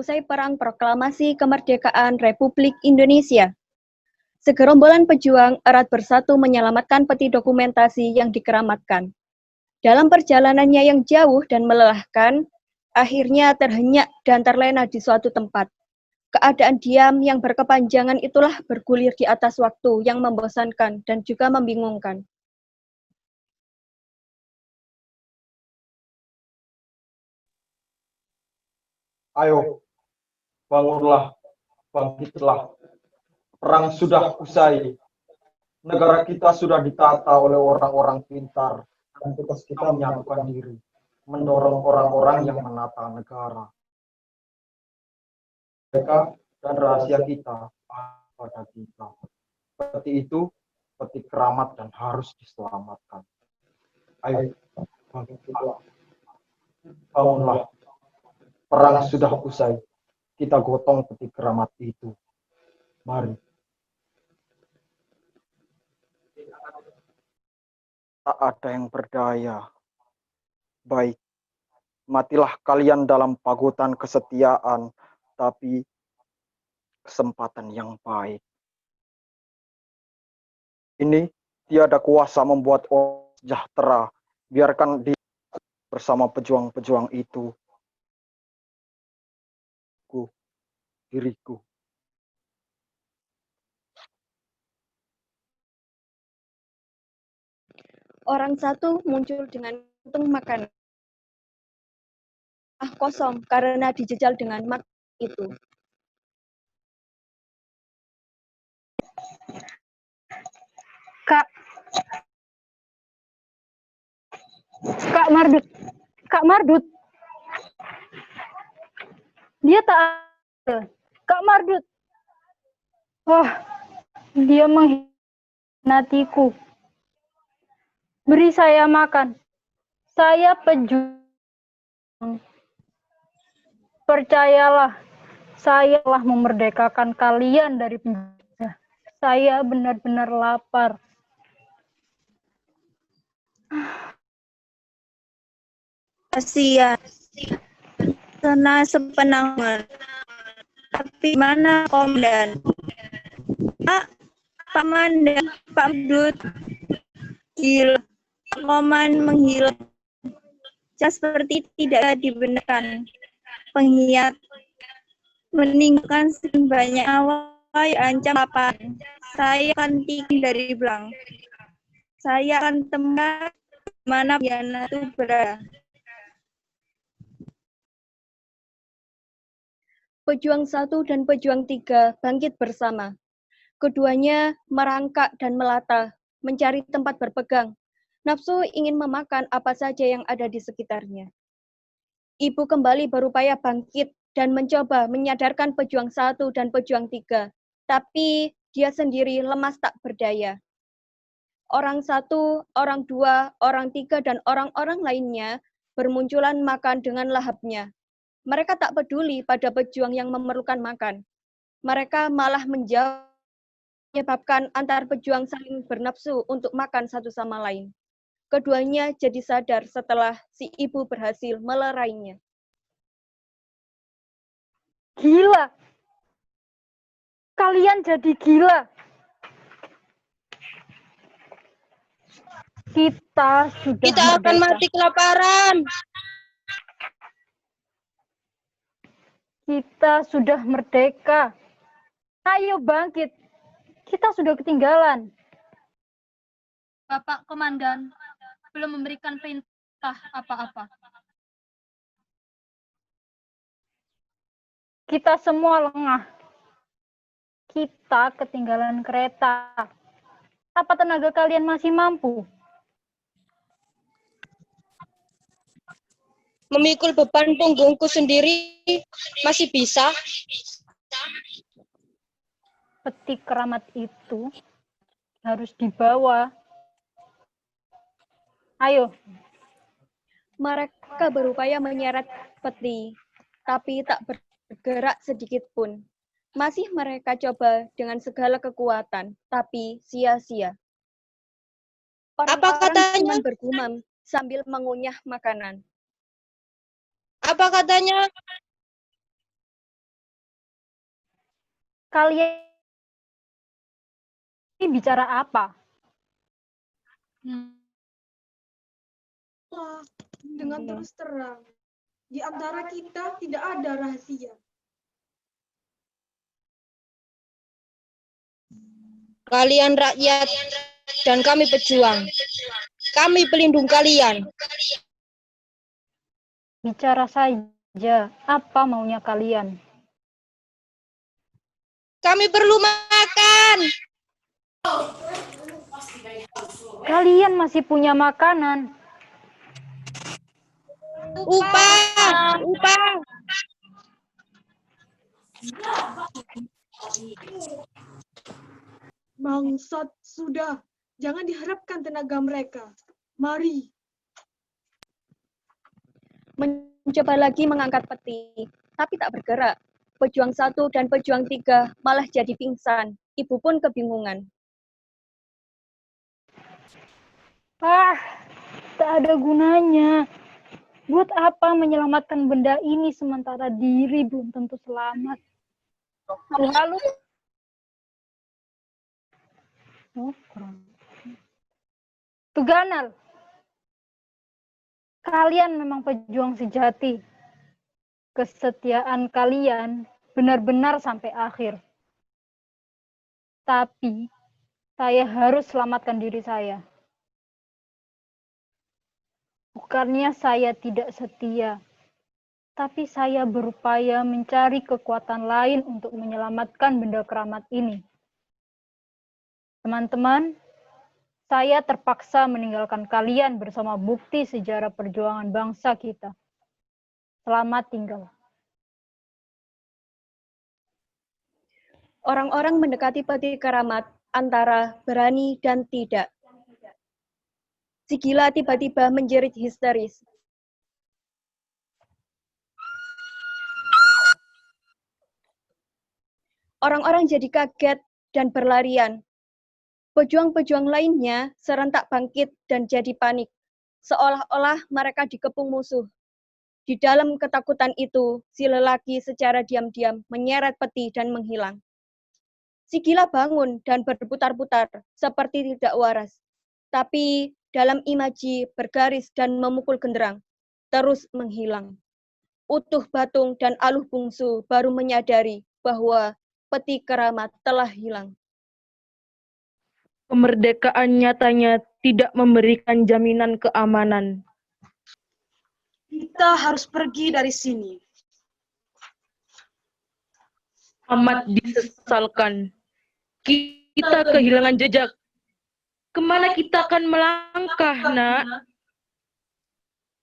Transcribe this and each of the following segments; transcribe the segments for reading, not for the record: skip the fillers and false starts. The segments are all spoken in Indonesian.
usai Perang Proklamasi Kemerdekaan Republik Indonesia. Segerombolan pejuang erat bersatu menyelamatkan peti dokumentasi yang dikeramatkan. Dalam perjalanannya yang jauh dan melelahkan, akhirnya terhenyak dan terlena di suatu tempat. Keadaan diam yang berkepanjangan itulah bergulir di atas waktu yang membosankan dan juga membingungkan. Ayo, bangunlah, bangkitlah. Perang sudah usai. Negara kita sudah ditata oleh orang-orang pintar. Dan tugas kita menyatukan diri, mendorong orang-orang yang menata negara. Mereka dan rahasia kita pada kita. Seperti itu, seperti keramat dan harus diselamatkan. Ayo, bangkitlah. Bangunlah. Perang sudah usai. Kita gotong peti keramat itu. Mari. Tak ada yang berdaya. Baik, matilah kalian dalam pagutan kesetiaan, tapi kesempatan yang baik. Ini tiada kuasa membuat orang sejahtera. Biarkan dia bersama pejuang-pejuang itu. Diriku. Orang satu muncul dengan kantung makanan kosong karena dijejal dengan makanan itu. Kak Mardut, dia tak ada. Kak Mardut, wah, dia mengkhianatiku. Beri saya makan, saya pejuang. Percayalah, saya telah memerdekakan kalian dari penjara. Saya benar-benar lapar. Kasihan, sana sepenanggal. Tapi mana komandan? Pak Pamandan, Pak Mardut, gila, koman menghilang. Seperti tidak dibenarkan. Pengkhianat meninggalkan sekian banyak nyawa, ancam apa? Saya akan tikung dari belakang. Saya akan tembak mana pengkhianat itu berada. Pejuang 1 dan pejuang 3 bangkit bersama. Keduanya merangkak dan melata, mencari tempat berpegang. Nafsu ingin memakan apa saja yang ada di sekitarnya. Ibu kembali berupaya bangkit dan mencoba menyadarkan pejuang 1 dan pejuang 3, tapi dia sendiri lemas tak berdaya. Orang 1, orang 2, orang 3, dan orang-orang lainnya bermunculan makan dengan lahapnya. Mereka tak peduli pada pejuang yang memerlukan makan. Mereka malah menjauh, menyebabkan antar pejuang saling bernafsu untuk makan satu sama lain. Keduanya jadi sadar setelah si ibu berhasil melerainya. Gila! Kalian jadi gila! Kita akan mati kelaparan. Kita sudah merdeka. Ayo bangkit. Kita sudah ketinggalan. Bapak Komandan belum memberikan perintah apa-apa. Kita semua lengah. Kita ketinggalan kereta. Apa tenaga kalian masih mampu? Memikul beban punggungku sendiri masih bisa. Peti keramat itu harus dibawa. Ayo. Mereka berupaya menyeret peti, tapi tak bergerak sedikit pun. Masih mereka coba dengan segala kekuatan, tapi sia-sia. Apa katanya? Cuma bergumam sambil mengunyah makanan. Apa katanya? Kalian ini bicara apa? Hmm. Dengan terus terang, di antara kita tidak ada rahasia. Kalian rakyat dan kami pejuang. Kami pelindung kalian. Bicara saja, apa maunya kalian? Kami perlu makan. Kalian masih punya makanan. Upah, upah. Bangsat, sudah. Jangan diharapkan tenaga mereka. Mari. Mencoba lagi mengangkat peti, tapi tak bergerak. Pejuang 1 dan pejuang 3 malah jadi pingsan. Ibu pun kebingungan. Ah, tak ada gunanya. Buat apa menyelamatkan benda ini sementara diri belum tentu selamat? Lalu, Tuganal, kalian memang pejuang sejati. Kesetiaan kalian benar-benar sampai akhir. Tapi, saya harus selamatkan diri saya. Bukannya saya tidak setia, tapi saya berupaya mencari kekuatan lain untuk menyelamatkan benda keramat ini. Teman-teman, saya terpaksa meninggalkan kalian bersama bukti sejarah perjuangan bangsa kita. Selamat tinggal. Orang-orang mendekati peti keramat antara berani dan tidak. Si gila tiba-tiba menjerit histeris. Orang-orang jadi kaget dan berlarian. Pejuang-pejuang lainnya serentak bangkit dan jadi panik, seolah-olah mereka dikepung musuh. Di dalam ketakutan itu, si lelaki secara diam-diam menyeret peti dan menghilang. Si gila bangun dan berputar-putar seperti tidak waras. Tapi dalam imaji bergaris dan memukul genderang, terus menghilang. Utuh Batung dan Aluh Bungsu baru menyadari bahwa peti keramat telah hilang. Kemerdekaan nyatanya tidak memberikan jaminan keamanan. Kita harus pergi dari sini. Amat disesalkan. Kita kehilangan jejak. Kemana kita akan melangkah, nak?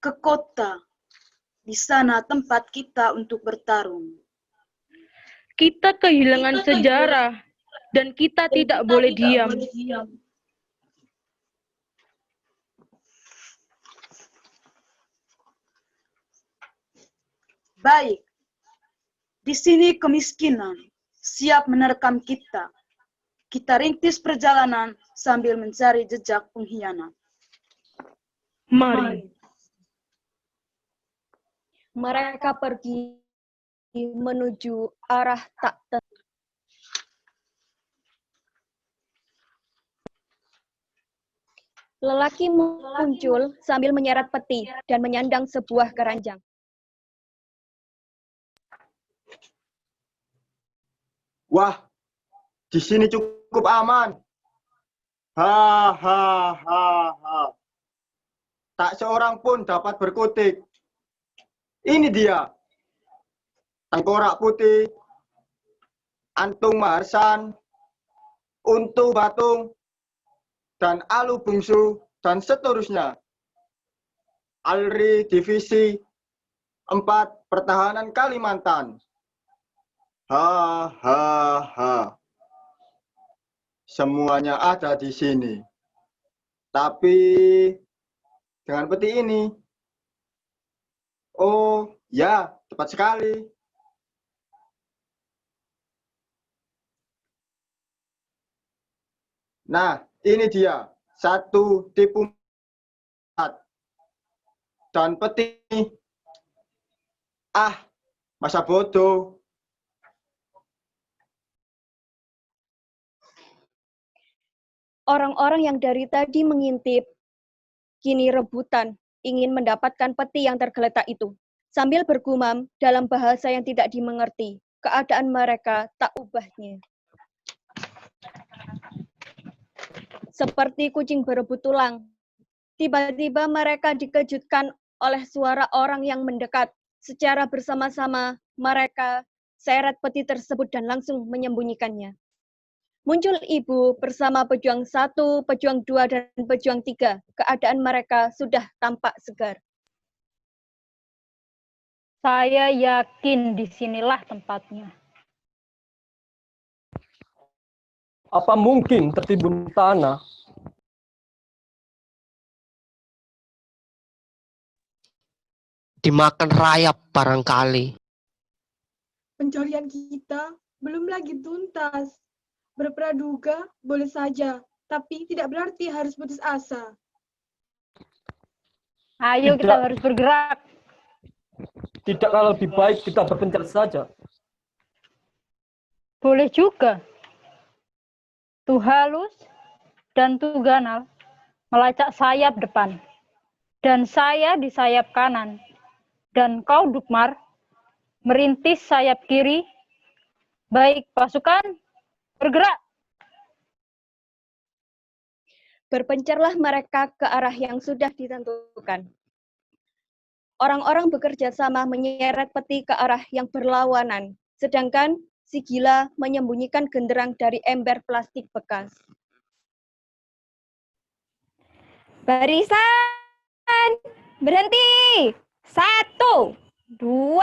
Ke kota. Di sana tempat kita untuk bertarung. Kita kehilangan sejarah. Dan kita tidak boleh diam. Baik. Di sini kemiskinan siap menerkam kita. Kita rintis perjalanan sambil mencari jejak pengkhianat. Mari. Mereka pergi menuju arah tak tentu. Lelaki muncul sambil menyeret peti dan menyandang sebuah keranjang. Wah, di sini cukup aman. Ha, ha, ha, ha. Tak seorang pun dapat berkutik. Ini dia. Tengkorak putih, Antung Maharsan, Untu Batung, dan Aluh Bungsu, dan seterusnya. Alri Divisi 4 Pertahanan Kalimantan. Ha, ha, ha. Semuanya ada di sini. Tapi dengan peti ini. Oh, ya, tepat sekali. Nah, ini dia. Satu tipu dan peti. Ah, masa bodoh. Orang-orang yang dari tadi mengintip, kini rebutan ingin mendapatkan peti yang tergeletak itu. Sambil bergumam dalam bahasa yang tidak dimengerti, keadaan mereka tak ubahnya. Seperti kucing berebut tulang, tiba-tiba mereka dikejutkan oleh suara orang yang mendekat. Secara bersama-sama, mereka seret peti tersebut dan langsung menyembunyikannya. Muncul ibu bersama pejuang 1, pejuang 2, dan pejuang 3. Keadaan mereka sudah tampak segar. Saya yakin disinilah tempatnya. Apa mungkin tertimbun tanah? Dimakan rayap barangkali. Pencarian kita belum lagi tuntas. Berpraduga boleh saja, tapi tidak berarti harus putus asa. Ayo kita harus bergerak. Tidakkah lebih baik kita berpencar saja? Boleh juga. Tuhalus dan Tuganal melacak sayap depan. Dan saya di sayap kanan. Dan kau, Dukmar, merintis sayap kiri. Baik, pasukan, bergerak. Berpencarlah mereka ke arah yang sudah ditentukan. Orang-orang bekerja sama menyeret peti ke arah yang berlawanan, sedangkan si gila menyembunyikan genderang dari ember plastik bekas. Barisan, berhenti. 1, 2,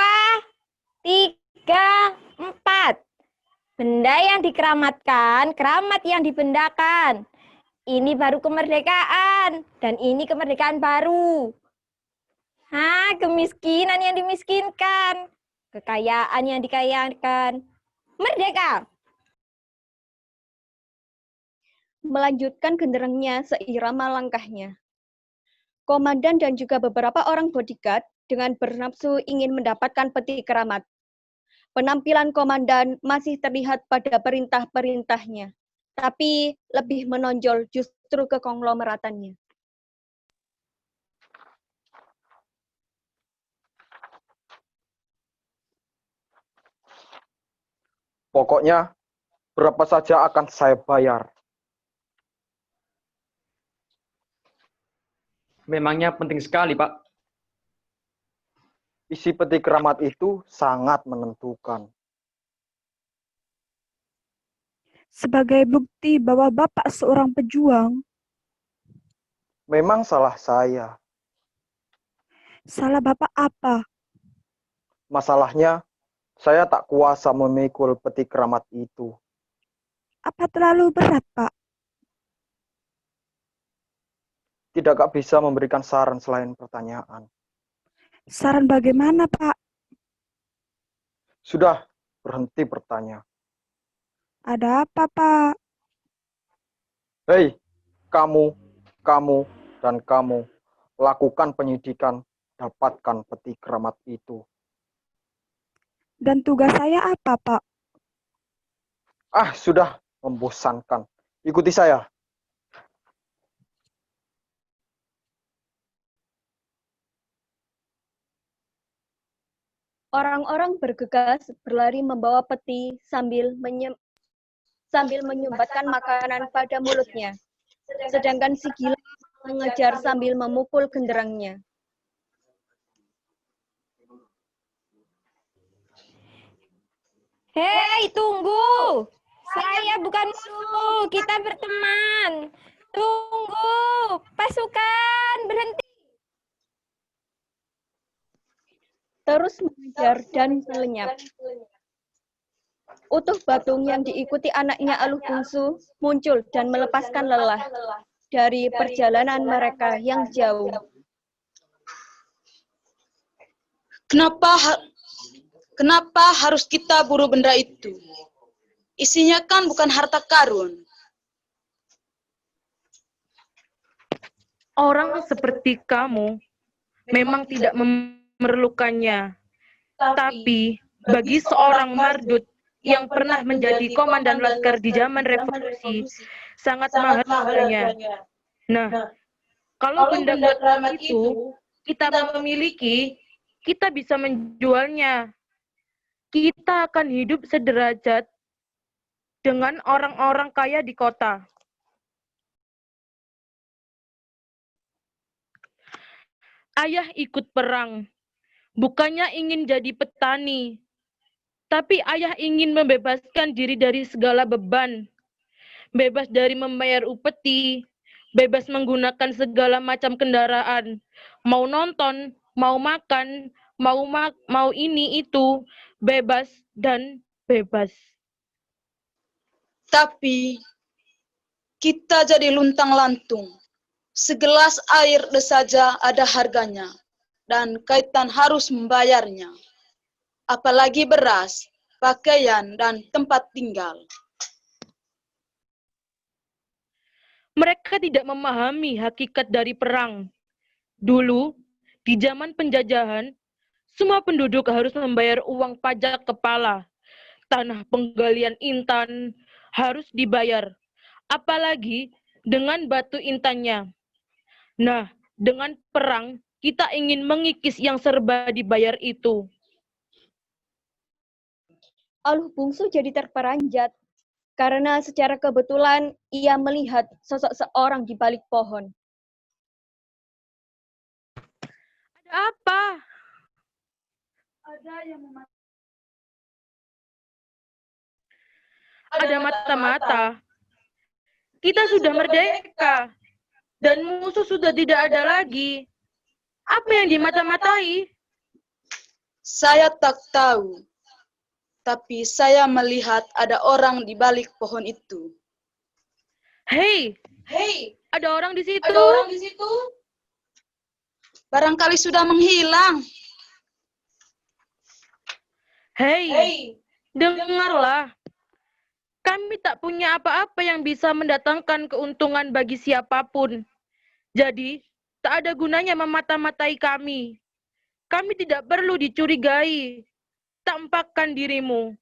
3, 4. Benda yang dikeramatkan, keramat yang dibendakan. Ini baru kemerdekaan, dan ini kemerdekaan baru. Kemiskinan yang dimiskinkan, kekayaan yang dikayakan. Merdeka! Melanjutkan genderangnya seirama langkahnya. Komandan dan juga beberapa orang bodyguard dengan bernafsu ingin mendapatkan peti keramat. Penampilan komandan masih terlihat pada perintah-perintahnya, tapi lebih menonjol justru kekonglomeratannya. Pokoknya, berapa saja akan saya bayar. Memangnya penting sekali, Pak. Isi peti keramat itu sangat menentukan. Sebagai bukti bahwa Bapak seorang pejuang. Memang salah saya. Salah Bapak apa? Masalahnya, saya tak kuasa memikul peti keramat itu. Apa terlalu berat, Pak? Tidakkah bisa memberikan saran selain pertanyaan? Saran bagaimana, Pak? Sudah, berhenti bertanya. Ada apa, Pak? Hei, kamu, dan kamu, lakukan penyidikan, dapatkan peti keramat itu. Dan tugas saya apa, Pak? Sudah, membosankan. Ikuti saya. Orang-orang bergegas berlari membawa peti sambil menyumbatkan makanan pada mulutnya. Sedangkan si gila mengejar sambil memukul genderangnya. Hei, tunggu. Saya bukan musuh, kita berteman. Tunggu, pasukan, berhenti. Terus mengejar dan melenyap. Utuh Batung yang diikuti anaknya Aluh Bungsu muncul dan melepaskan lelah dari perjalanan mereka yang jauh. Kenapa harus kita buru benda itu? Isinya kan bukan harta karun. Orang seperti kamu memang tidak memerlukannya. Tapi bagi seorang mardut yang pernah menjadi komandan laskar di zaman revolusi, sangat mahal harganya. Nah, kalau benda keramat itu kita memiliki, kita bisa menjualnya. Kita akan hidup sederajat dengan orang-orang kaya di kota. Ayah ikut perang, bukannya ingin jadi petani, tapi ayah ingin membebaskan diri dari segala beban, bebas dari membayar upeti, bebas menggunakan segala macam kendaraan, mau nonton, mau makan, mau ini itu, bebas dan bebas. Tapi kita jadi luntang-lantung. Segelas air saja ada harganya, dan kaitan harus membayarnya. Apalagi beras, pakaian, dan tempat tinggal. Mereka tidak memahami hakikat dari perang. Dulu, di zaman penjajahan, semua penduduk harus membayar uang pajak kepala. Tanah penggalian intan harus dibayar, apalagi dengan batu intannya. Nah, dengan perang, kita ingin mengikis yang serba dibayar itu. Aluh bungsu jadi terperanjat, karena secara kebetulan ia melihat sosok seorang di balik pohon. Ada apa? Ada mata-mata. Kita sudah merdeka. Dan musuh sudah tidak ada lagi. Apa yang dimata-matai? Saya tak tahu, tapi saya melihat ada orang di balik pohon itu. Hei, ada orang di situ. Barangkali sudah menghilang. Hei, dengarlah. Kami tak punya apa-apa yang bisa mendatangkan keuntungan bagi siapapun. Jadi, tak ada gunanya memata-matai kami. Kami tidak perlu dicurigai. Tampakkan dirimu.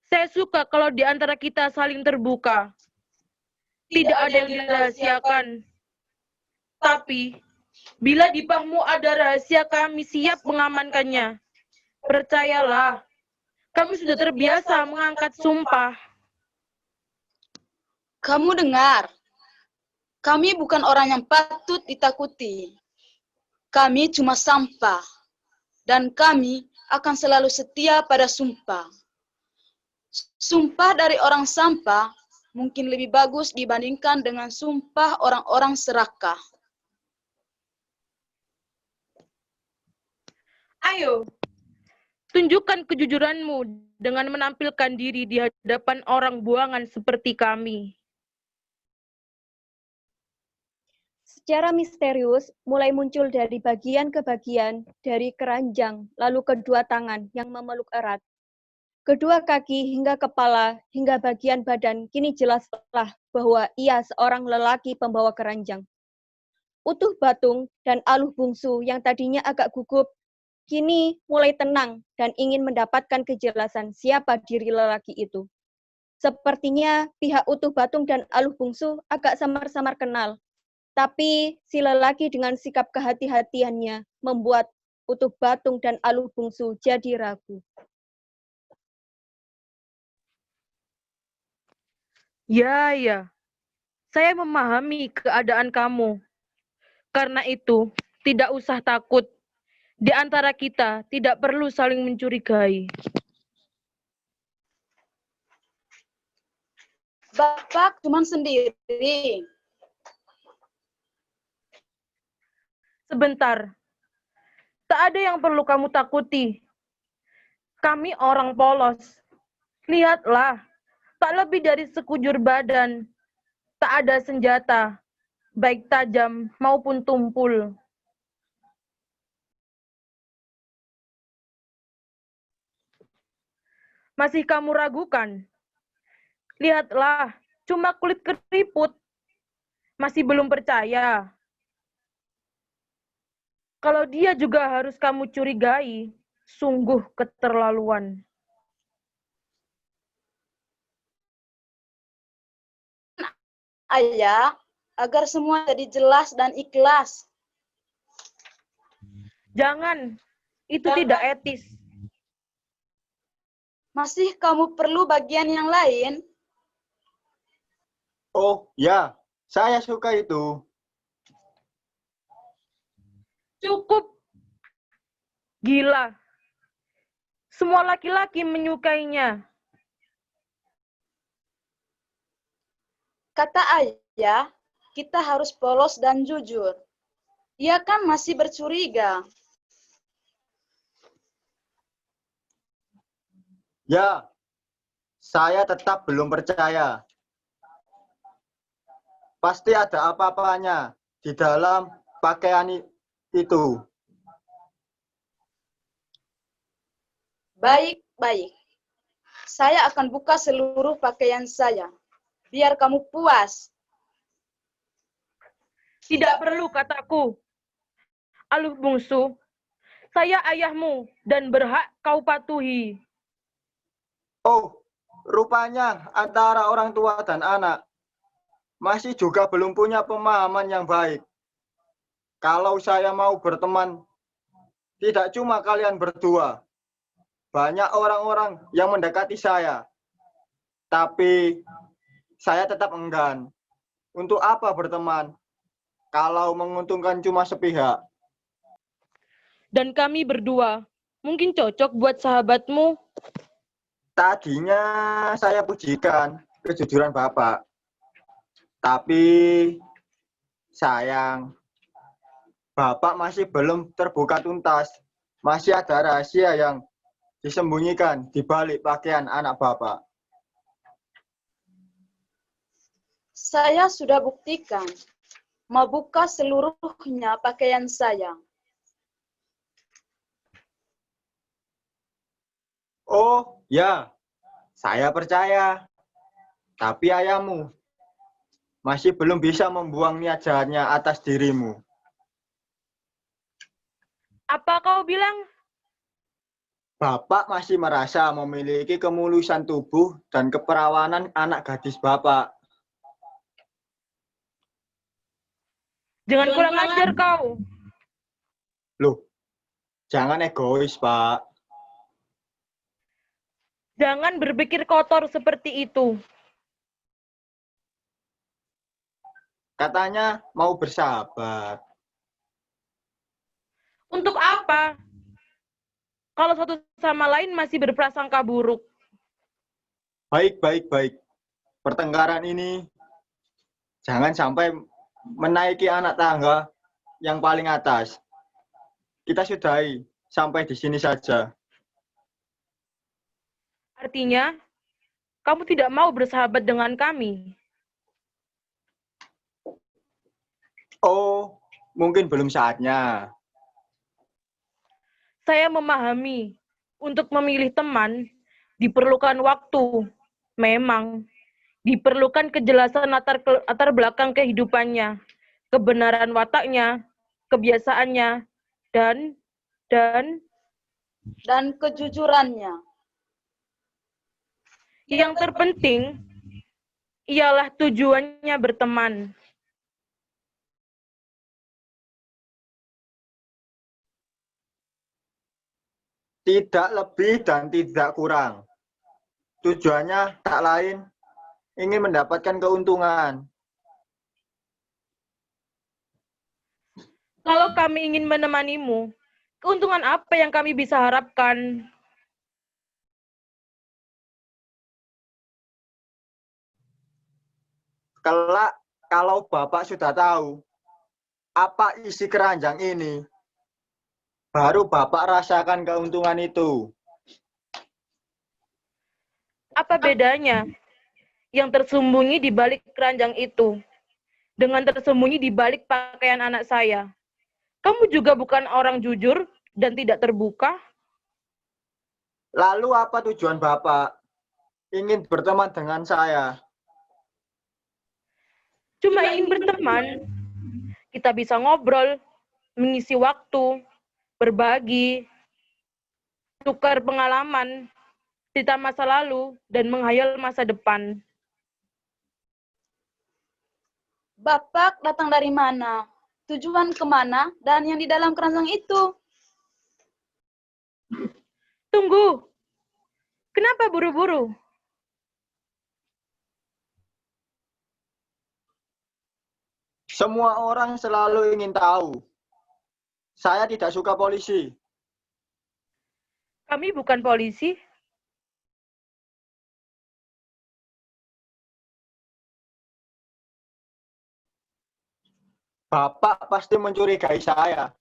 Saya suka kalau di antara kita saling terbuka. Tidak ada yang dirahasiakan. Tapi, bila di pahmu ada rahasia, kami siap mengamankannya. Percayalah, kami sudah terbiasa mengangkat sumpah. Kamu dengar, kami bukan orang yang patut ditakuti. Kami cuma sampah, dan kami akan selalu setia pada sumpah. Sumpah dari orang sampah mungkin lebih bagus dibandingkan dengan sumpah orang-orang serakah. Ayo, tunjukkan kejujuranmu dengan menampilkan diri di hadapan orang buangan seperti kami. Secara misterius, mulai muncul dari bagian ke bagian, dari keranjang, lalu kedua tangan yang memeluk erat. Kedua kaki hingga kepala, hingga bagian badan, kini jelaslah bahwa ia seorang lelaki pembawa keranjang. Utuh Batung dan Aluh Bungsu yang tadinya agak gugup, kini mulai tenang dan ingin mendapatkan kejelasan siapa diri lelaki itu. Sepertinya pihak Utuh Batung dan Aluh Bungsu agak samar-samar kenal. Tapi si lelaki dengan sikap kehati-hatiannya membuat Utuh Batung dan Aluh Bungsu jadi ragu. Ya, saya memahami keadaan kamu. Karena itu, tidak usah takut. Di antara kita tidak perlu saling mencurigai. Bapak cuma sendiri. Sebentar. Tak ada yang perlu kamu takuti. Kami orang polos. Lihatlah, tak lebih dari sekujur badan. Tak ada senjata, baik tajam maupun tumpul. Masih kamu ragukan? Lihatlah, cuma kulit keriput. Masih belum percaya? Kalau dia juga harus kamu curigai, sungguh keterlaluan. Ayah, agar semua jadi jelas dan ikhlas. Jangan, itu tidak etis. Masih kamu perlu bagian yang lain? Oh ya, saya suka itu. Cukup. Gila. Semua laki-laki menyukainya. Kata ayah, kita harus polos dan jujur. Ia kan masih bercuriga. Ya, saya tetap belum percaya. Pasti ada apa-apanya di dalam pakaian itu. Baik. Saya akan buka seluruh pakaian saya. Biar kamu puas. Tidak perlu kataku. Aluh bungsu, saya ayahmu dan berhak kau patuhi. Oh, rupanya antara orang tua dan anak masih juga belum punya pemahaman yang baik. Kalau saya mau berteman, tidak cuma kalian berdua. Banyak orang-orang yang mendekati saya. Tapi saya tetap enggan. Untuk apa berteman kalau menguntungkan cuma sepihak? Dan kami berdua, mungkin cocok buat sahabatmu. Tadinya saya pujikan kejujuran Bapak. Tapi sayang, Bapak masih belum terbuka tuntas. Masih ada rahasia yang disembunyikan di balik pakaian anak Bapak. Saya sudah buktikan. Mau buka seluruhnya pakaian saya. Oh, ya. Saya percaya. Tapi ayahmu masih belum bisa membuang niat jahatnya atas dirimu. Apa kau bilang? Bapak masih merasa memiliki kemulusan tubuh dan keperawanan anak gadis Bapak. Jangan kurang ajar kau. Loh, jangan egois, Pak. Jangan berpikir kotor seperti itu. Katanya mau bersahabat. Untuk apa? Kalau satu sama lain masih berprasangka buruk. Baik. Pertengkaran ini jangan sampai menaiki anak tangga yang paling atas. Kita sudahi sampai di sini saja. Artinya, kamu tidak mau bersahabat dengan kami. Oh, mungkin belum saatnya. Saya memahami, untuk memilih teman, diperlukan waktu. Memang, diperlukan kejelasan latar belakang kehidupannya, kebenaran wataknya, kebiasaannya, dan kejujurannya. Yang terpenting, ialah tujuannya berteman. Tidak lebih dan tidak kurang. Tujuannya tak lain, ingin mendapatkan keuntungan. Kalau kami ingin menemanimu, keuntungan apa yang kami bisa harapkan? Kelak, kalau Bapak sudah tahu apa isi keranjang ini, baru Bapak rasakan keuntungan itu. Apa bedanya yang tersembunyi di balik keranjang itu dengan tersembunyi di balik pakaian anak saya? Kamu juga bukan orang jujur dan tidak terbuka? Lalu apa tujuan Bapak ingin berteman dengan saya? Cuma ingin berteman. Kita bisa ngobrol, mengisi waktu, berbagi, tukar pengalaman, cerita masa lalu, dan menghayal masa depan. Bapak datang dari mana? Tujuan kemana? Dan yang di dalam keranjang itu? Tunggu, kenapa buru-buru? Semua orang selalu ingin tahu. Saya tidak suka polisi. Kami bukan polisi. Bapak pasti mencurigai saya.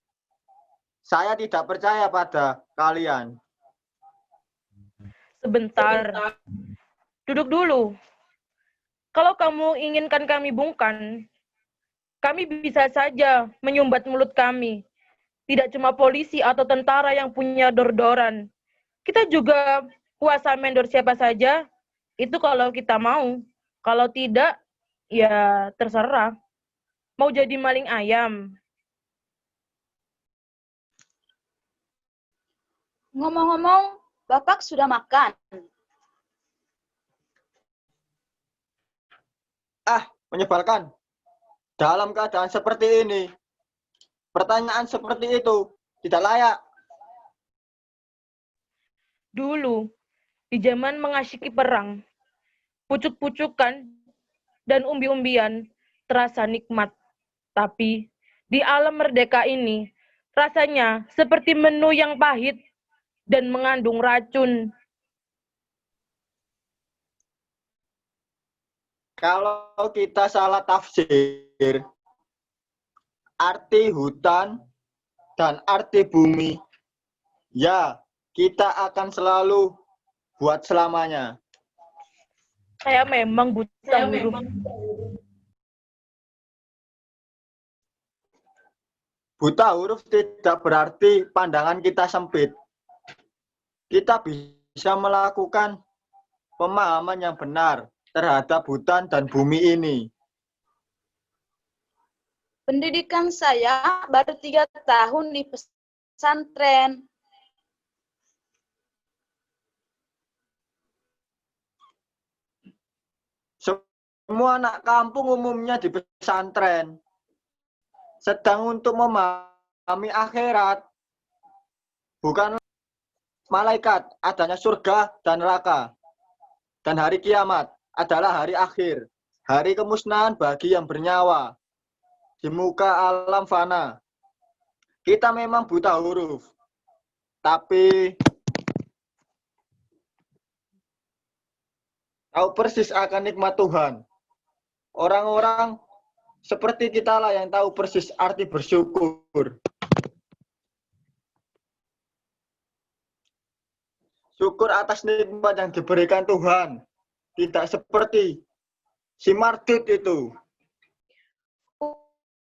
Saya tidak percaya pada kalian. Sebentar. Duduk dulu. Kalau kamu inginkan kami bungkan, kami bisa saja menyumbat mulut kami. Tidak cuma polisi atau tentara yang punya dor-doran. Kita juga kuasa mendor siapa saja. Itu kalau kita mau. Kalau tidak, ya terserah. Mau jadi maling ayam. Ngomong-ngomong, Bapak sudah makan? Menyebalkan. Dalam keadaan seperti ini, pertanyaan seperti itu tidak layak. Dulu, di zaman mengasyiki perang, pucuk-pucukan dan umbi-umbian terasa nikmat. Tapi di alam merdeka ini, rasanya seperti menu yang pahit dan mengandung racun. Kalau kita salah tafsir, arti hutan dan arti bumi, ya kita akan selalu buat selamanya. Saya memang buta huruf. Buta huruf tidak berarti pandangan kita sempit. Kita bisa melakukan pemahaman yang benar terhadap hutan dan bumi ini. Pendidikan saya baru 3 tahun di pesantren. Semua anak kampung umumnya di pesantren sedang untuk memahami akhirat, bukan malaikat, adanya surga dan neraka, dan hari kiamat adalah hari akhir, hari kemusnahan bagi yang bernyawa di muka alam fana. Kita memang buta huruf, tapi tahu persis akan nikmat Tuhan. Orang-orang seperti kita lah yang tahu persis arti bersyukur. Syukur atas nikmat yang diberikan Tuhan. Tidak seperti si Mardut itu.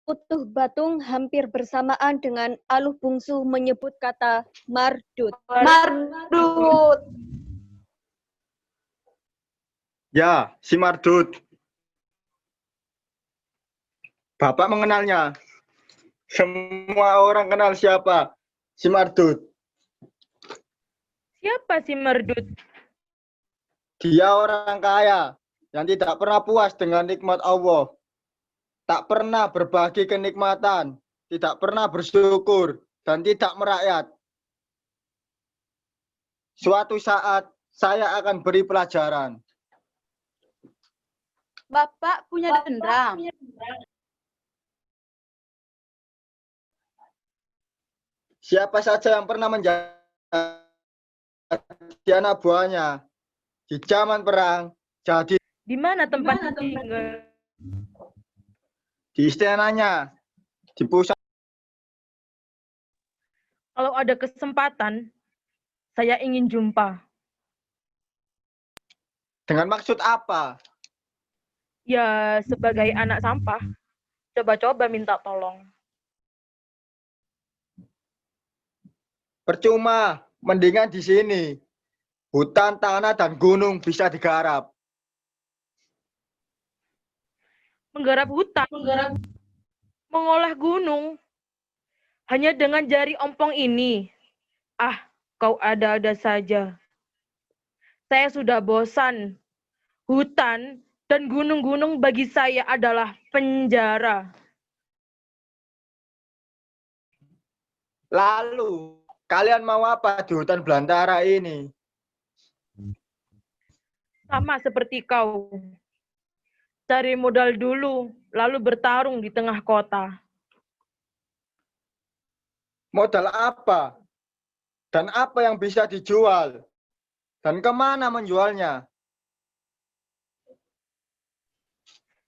Utuh Batung hampir bersamaan dengan Aluh Bungsu menyebut kata Mardut. Mardut. Ya, si Mardut. Bapak mengenalnya. Semua orang kenal siapa? Si Mardut. Siapa si Mardut? Dia orang kaya yang tidak pernah puas dengan nikmat Allah. Tak pernah berbagi kenikmatan, tidak pernah bersyukur, dan tidak merakyat. Suatu saat saya akan beri pelajaran. Bapak punya dendam. Siapa saja yang pernah menjadi anak buahnya di zaman perang, jadi Di mana tempat tinggal? di istananya, di pusat. Kalau ada kesempatan, saya ingin jumpa. Dengan maksud apa? Ya, sebagai anak sampah, coba-coba minta tolong. Percuma, mendingan di sini. Hutan, tanah, dan gunung bisa digarap. Menggarap hutan, mengolah gunung, hanya dengan jari ompong ini. Ah, kau ada-ada saja. Saya sudah bosan. Hutan Dan gunung-gunung bagi saya adalah penjara. Lalu, kalian mau apa di hutan belantara ini? Sama seperti kau. Cari modal dulu, lalu bertarung di tengah kota. Modal apa? Dan apa yang bisa dijual? Dan kemana menjualnya?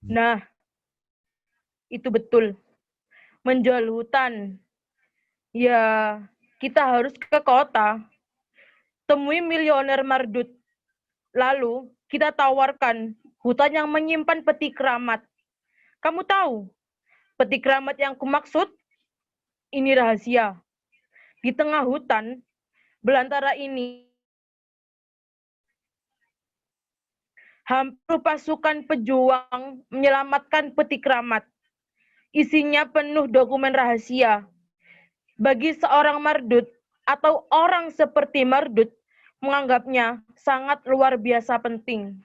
Nah, itu betul. Menjual hutan. Ya, kita harus ke kota. Temui milioner mardut. Lalu, kita tawarkan hutan yang menyimpan peti keramat. Kamu tahu, peti keramat yang kumaksud? Ini rahasia. Di tengah hutan belantara ini, hampir pasukan pejuang menyelamatkan peti keramat. Isinya penuh dokumen rahasia. Bagi seorang mardut atau orang seperti mardut, menganggapnya sangat luar biasa penting.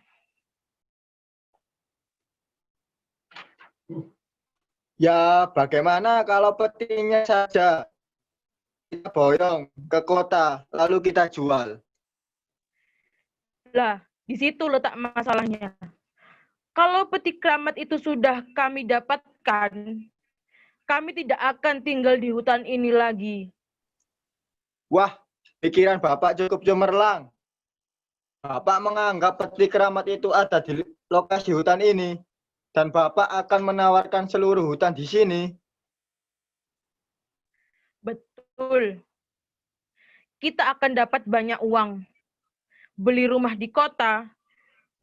Ya, bagaimana kalau petinya saja kita boyong ke kota, lalu kita jual? Lah, di situ letak masalahnya. Kalau peti keramat itu sudah kami dapatkan, kami tidak akan tinggal di hutan ini lagi. Wah, pikiran Bapak cukup cemerlang. Bapak menganggap peti keramat itu ada di lokasi hutan ini, dan Bapak akan menawarkan seluruh hutan di sini. Betul. Kita akan dapat banyak uang. Beli rumah di kota,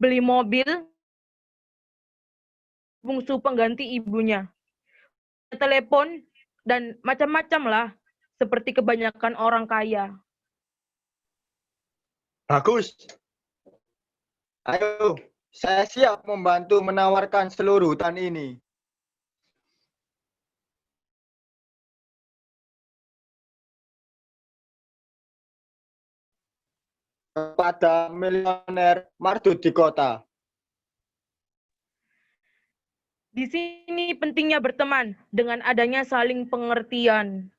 beli mobil, bungsu pengganti ibunya, telepon, dan macam-macam lah, seperti kebanyakan orang kaya. Bagus. Ayo, saya siap membantu menawarkan seluruh hutan ini. Kepada milioner mardut di kota. Di sini pentingnya berteman dengan adanya saling pengertian.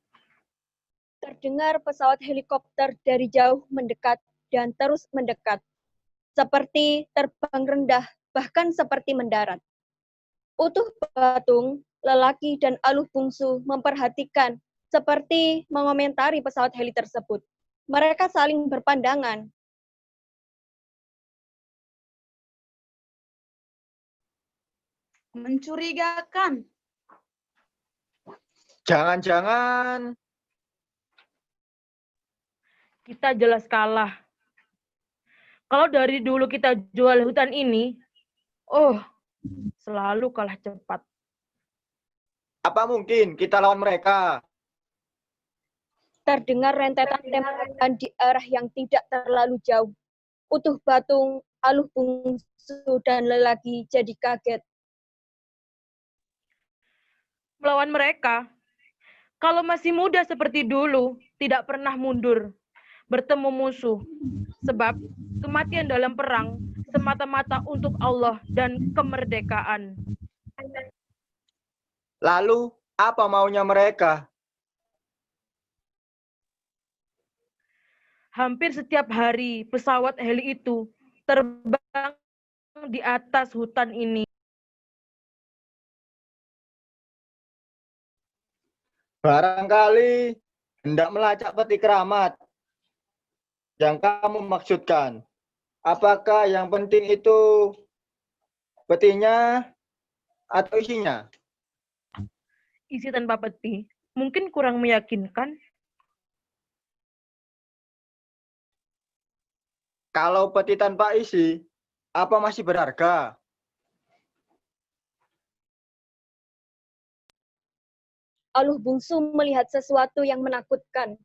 Terdengar pesawat helikopter dari jauh mendekat dan terus mendekat, seperti terbang rendah, bahkan seperti mendarat. Utuh Batung, lelaki dan Aluh Bungsu memperhatikan, seperti mengomentari pesawat heli tersebut. Mereka saling berpandangan. Mencurigakan. Jangan-jangan Kita jelas kalah. Kalau dari dulu kita jual hutan ini, selalu kalah cepat. apa mungkin kita lawan mereka? Terdengar rentetan tembakan di arah yang tidak terlalu jauh. Utuh Batung, Aluh Bungsu, dan lelaki jadi kaget. Melawan mereka, kalau masih muda seperti dulu, tidak pernah mundur, bertemu musuh. Sebab kematian dalam perang semata-mata untuk Allah dan kemerdekaan. Lalu, apa maunya mereka? Hampir setiap hari pesawat heli itu terbang di atas hutan ini. Barangkali hendak melacak peti keramat yang kamu maksudkan. Apakah yang penting itu petinya atau isinya? Isi tanpa peti mungkin kurang meyakinkan. Kalau peti tanpa isi, apa masih berharga? Aluh Bungsu melihat sesuatu yang menakutkan.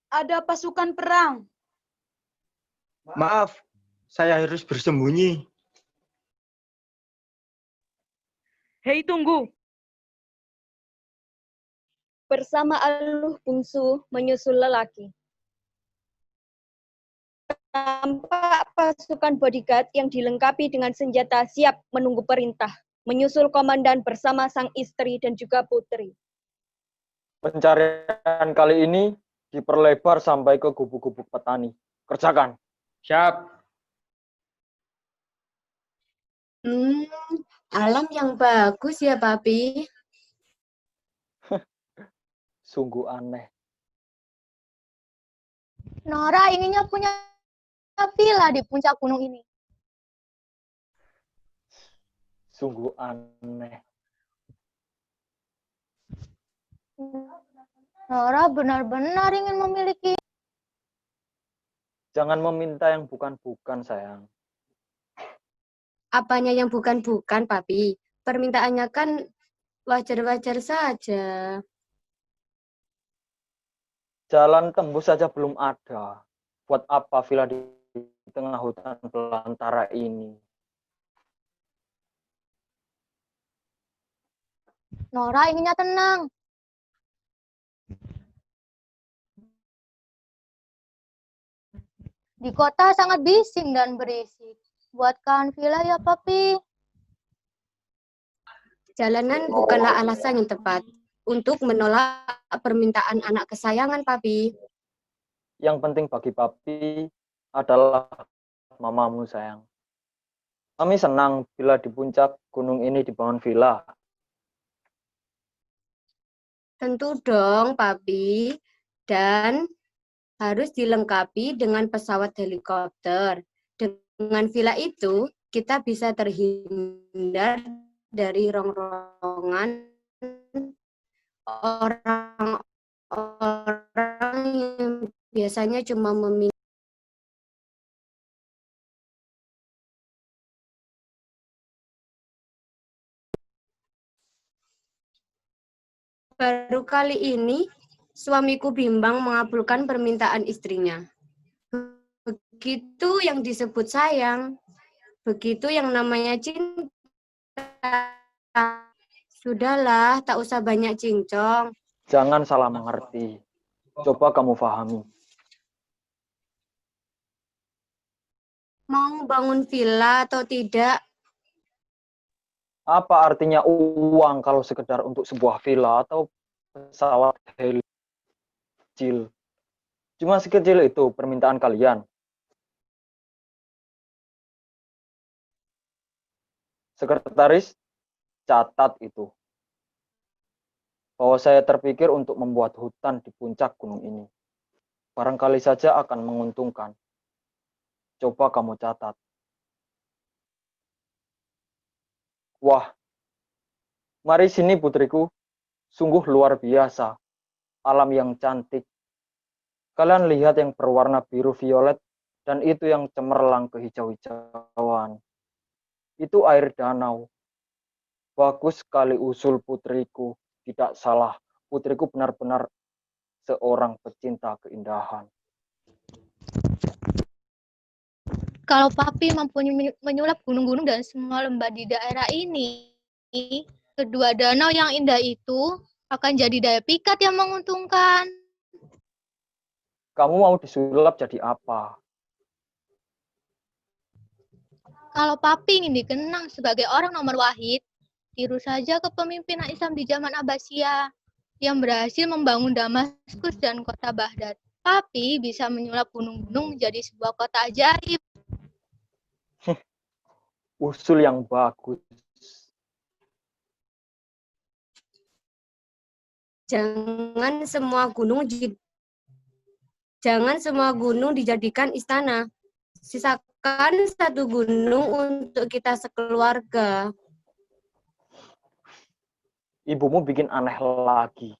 Ada pasukan perang. Maaf, saya harus bersembunyi. Hei, tunggu. Bersama Aluh Bungsu menyusul lelaki. Tampak pasukan bodyguard yang dilengkapi dengan senjata siap menunggu perintah, menyusul komandan bersama sang istri dan juga putri. Pencarian kali ini diperlebar sampai ke gubuk-gubuk petani. Kerjakan. Siap. Alam yang bagus ya, Papi. Sungguh aneh. Nora inginnya punya villa di puncak gunung ini. Sungguh aneh. Nora benar-benar ingin memiliki. Jangan meminta yang bukan-bukan, sayang. Apanya yang bukan-bukan, Papi? Permintaannya kan wajar-wajar saja. Jalan tembus saja belum ada. Buat apa villa di tengah hutan belantara ini? Nora inginnya tenang. Di kota sangat bising dan berisik. Buatkan villa ya, Papi. Jalanan bukanlah alasan yang tepat untuk menolak permintaan anak kesayangan, Papi. Yang penting bagi Papi adalah mamamu, sayang. Kami senang bila di puncak gunung ini dibangun villa. Tentu dong, Papi. Dan harus dilengkapi dengan pesawat helikopter. Dengan villa itu, kita bisa terhindar dari rongrongan orang-orang yang biasanya cuma meminta. Baru kali ini, suamiku bimbang mengabulkan permintaan istrinya. Begitu yang disebut sayang, begitu yang namanya cinta. Sudahlah, tak usah banyak cincong. Jangan salah mengerti. Coba kamu pahami. Mau bangun villa atau tidak? Apa artinya uang kalau sekedar untuk sebuah villa atau pesawat heli kecil? Cuma sekecil itu permintaan kalian. Sekretaris, catat itu. Bahwa saya terpikir untuk membuat hutan di puncak gunung ini. Barangkali saja akan menguntungkan. Coba kamu catat. Wah, mari sini putriku. Sungguh luar biasa. Alam yang cantik. Kalian lihat yang berwarna biru violet dan itu yang cemerlang kehijau-hijauan. Itu air danau. Bagus sekali usul putriku. Tidak salah. Putriku benar-benar seorang pecinta keindahan. Kalau Papi mampu menyulap gunung-gunung dan semua lembah di daerah ini, kedua danau yang indah itu akan jadi daya pikat yang menguntungkan. Kamu mau disulap jadi apa? Kalau Papi ingin dikenang sebagai orang nomor wahid, tiru saja kepemimpinan Islam di zaman Abbasiyah yang berhasil membangun Damaskus dan kota Baghdad. Papi bisa menyulap gunung-gunung menjadi sebuah kota ajaib. Usul yang bagus. Jangan semua gunung dijadikan istana. Sisakan satu gunung untuk kita sekeluarga. Ibumu bikin aneh lagi.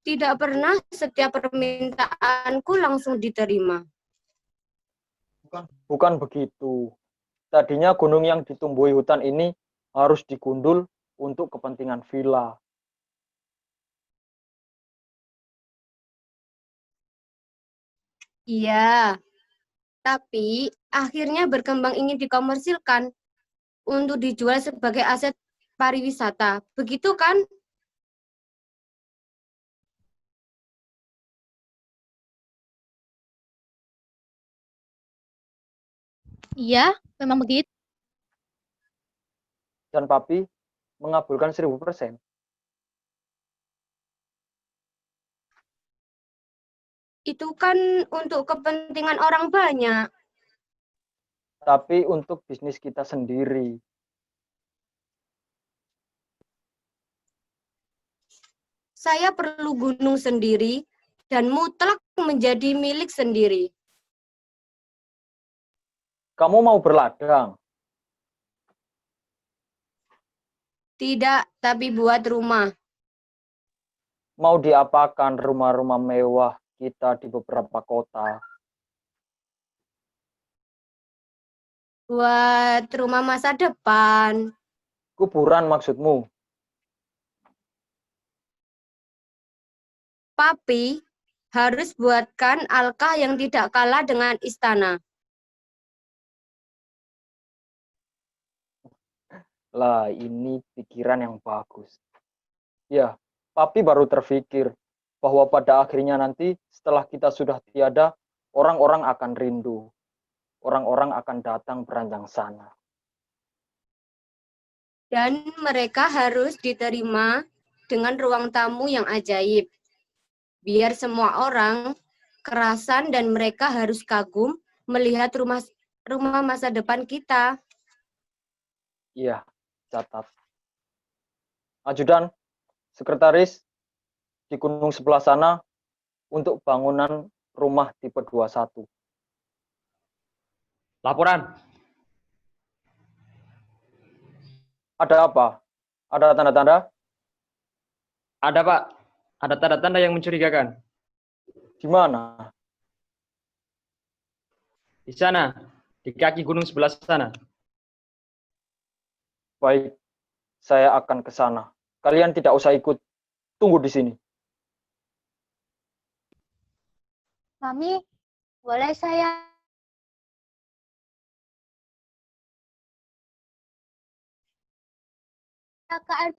Tidak pernah setiap permintaanku langsung diterima. Bukan begitu. Tadinya gunung yang ditumbuhi hutan ini harus digundul untuk kepentingan villa. Iya, tapi akhirnya berkembang ingin dikomersilkan untuk dijual sebagai aset pariwisata. Begitu kan? Iya, memang begitu. Dan Papi mengabulkan 1000%. Itu kan untuk kepentingan orang banyak. Tapi untuk bisnis kita sendiri. Saya perlu gunung sendiri dan mutlak menjadi milik sendiri. Kamu mau berladang? Tidak, tapi buat rumah. Mau diapakan rumah-rumah mewah kita di beberapa kota? Buat rumah masa depan. Kuburan maksudmu? Papi harus buatkan alkah yang tidak kalah dengan istana. Lah, ini pikiran yang bagus. Ya, Papi baru terpikir bahwa pada akhirnya nanti setelah kita sudah tiada, orang-orang akan rindu. Orang-orang akan datang beranjang sana. Dan mereka harus diterima dengan ruang tamu yang ajaib. Biar semua orang kerasan dan mereka harus kagum melihat rumah masa depan kita. Iya, catat. Ajudan, sekretaris, di gunung sebelah sana untuk bangunan rumah tipe 21. Laporan. Ada apa? Ada tanda-tanda? Ada, Pak. Ada tanda-tanda yang mencurigakan. Di mana? Di sana, di kaki gunung sebelah sana. Baik, saya akan ke sana. Kalian tidak usah ikut. Tunggu di sini. Mami, boleh saya ke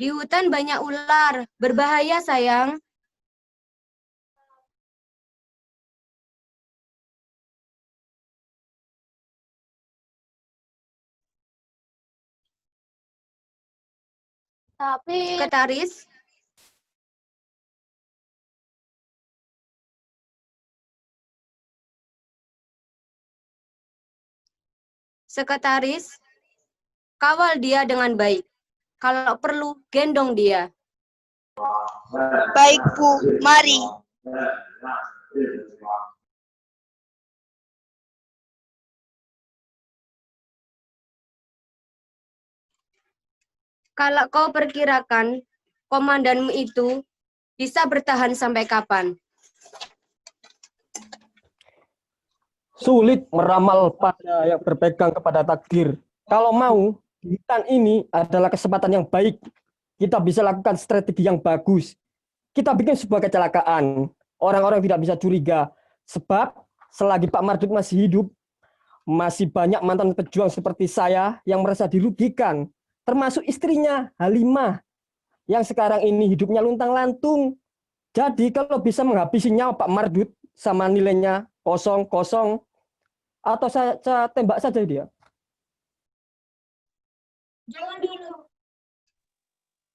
Di hutan banyak ular, berbahaya sayang. Tapi Sekretaris, Sekretaris, kawal dia dengan baik. Kalau perlu, gendong dia. Baik, Bu. Mari. Kalau kau perkirakan, komandanmu itu bisa bertahan sampai kapan? Sulit meramal pada yang berpegang kepada takdir. Kalau mau, hutan ini adalah kesempatan yang baik. Kita bisa lakukan strategi yang bagus. Kita bikin sebuah kecelakaan. Orang-orang tidak bisa curiga. Sebab selagi Pak Mardut masih hidup, masih banyak mantan pejuang seperti saya yang merasa dirugikan. Termasuk istrinya, Halimah, yang sekarang ini hidupnya luntang-lantung. Jadi kalau bisa menghabisi nyawa Pak Mardut sama nilainya kosong, atau saya tembak saja dia. Jangan dulu.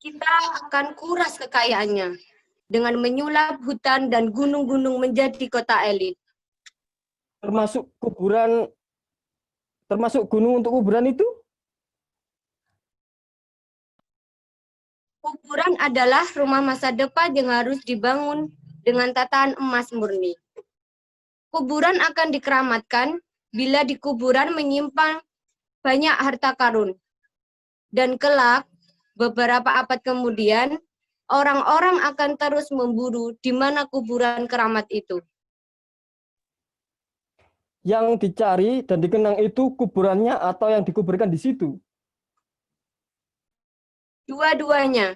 Kita akan kuras kekayaannya dengan menyulap hutan dan gunung-gunung menjadi kota elit. Termasuk gunung untuk kuburan itu? Kuburan adalah rumah masa depan yang harus dibangun dengan tatahan emas murni. Kuburan akan dikeramatkan bila di kuburan menyimpan banyak harta karun. Dan kelak, beberapa abad kemudian, orang-orang akan terus memburu di mana kuburan keramat itu. Yang dicari dan dikenang itu kuburannya atau yang dikuburkan di situ? Dua-duanya.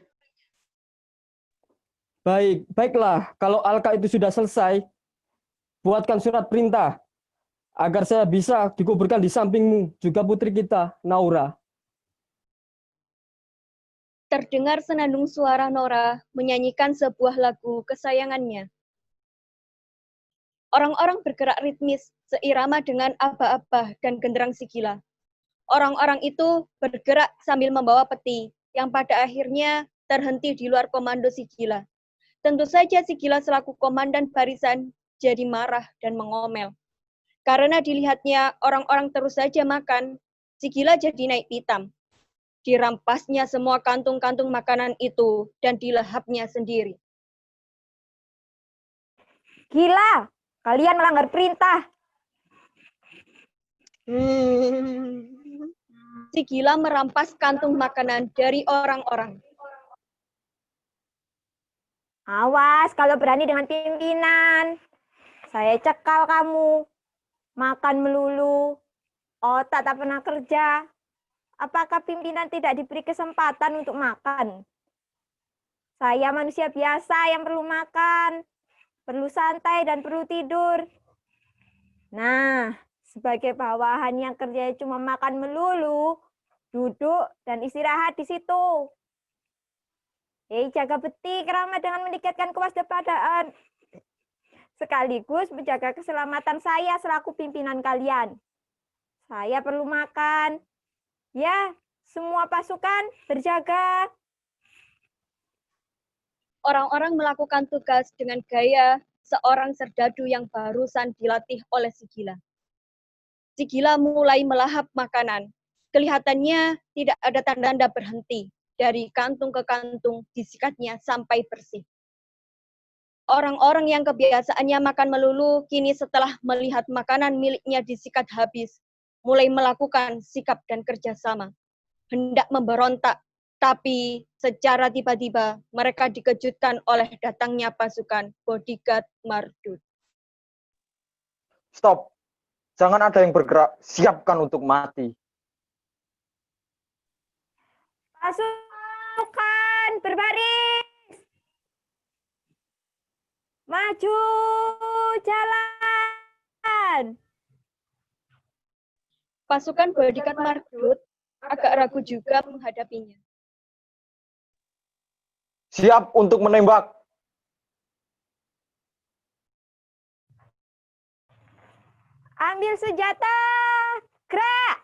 Baiklah. Kalau Alka itu sudah selesai, buatkan surat perintah agar saya bisa dikuburkan di sampingmu, juga putri kita, Naura. Terdengar senandung suara Nora menyanyikan sebuah lagu kesayangannya. Orang-orang bergerak ritmis, seirama dengan aba-aba dan genderang Sigila. Orang-orang itu bergerak sambil membawa peti, yang pada akhirnya terhenti di luar komando Sigila. Tentu saja Sigila selaku komandan barisan jadi marah dan mengomel. Karena dilihatnya orang-orang terus saja makan, Sigila jadi naik pitam. Dirampasnya semua kantung-kantung makanan itu dan dilahapnya sendiri. Gila, kalian melanggar perintah. Sigila merampas kantung makanan dari orang-orang. Awas kalau berani dengan pimpinan. Saya cekal kamu. Makan melulu. Otak tak pernah kerja. Apakah pimpinan tidak diberi kesempatan untuk makan? Saya manusia biasa yang perlu makan. Perlu santai dan perlu tidur. Nah, sebagai bawahan yang kerjanya cuma makan melulu, duduk dan istirahat di situ. Jaga beti keramat dengan meningkatkan kewaspadaan. Sekaligus menjaga keselamatan saya selaku pimpinan kalian. Saya perlu makan. Ya, semua pasukan berjaga. Orang-orang melakukan tugas dengan gaya seorang serdadu yang barusan dilatih oleh Sigila. Sigila mulai melahap makanan. Kelihatannya tidak ada tanda-tanda berhenti. Dari kantung ke kantung disikatnya sampai bersih. Orang-orang yang kebiasaannya makan melulu, kini setelah melihat makanan miliknya disikat habis, mulai melakukan sikap dan kerjasama. Hendak memberontak, tapi secara tiba-tiba mereka dikejutkan oleh datangnya pasukan bodyguard Mardut. Stop. Jangan ada yang bergerak. Siapkan untuk mati. Pasukan berbaris. Maju jalan. Pasukan bodyguard Mardut agak ragu juga menghadapinya. Siap untuk menembak. Ambil senjata. Gerak.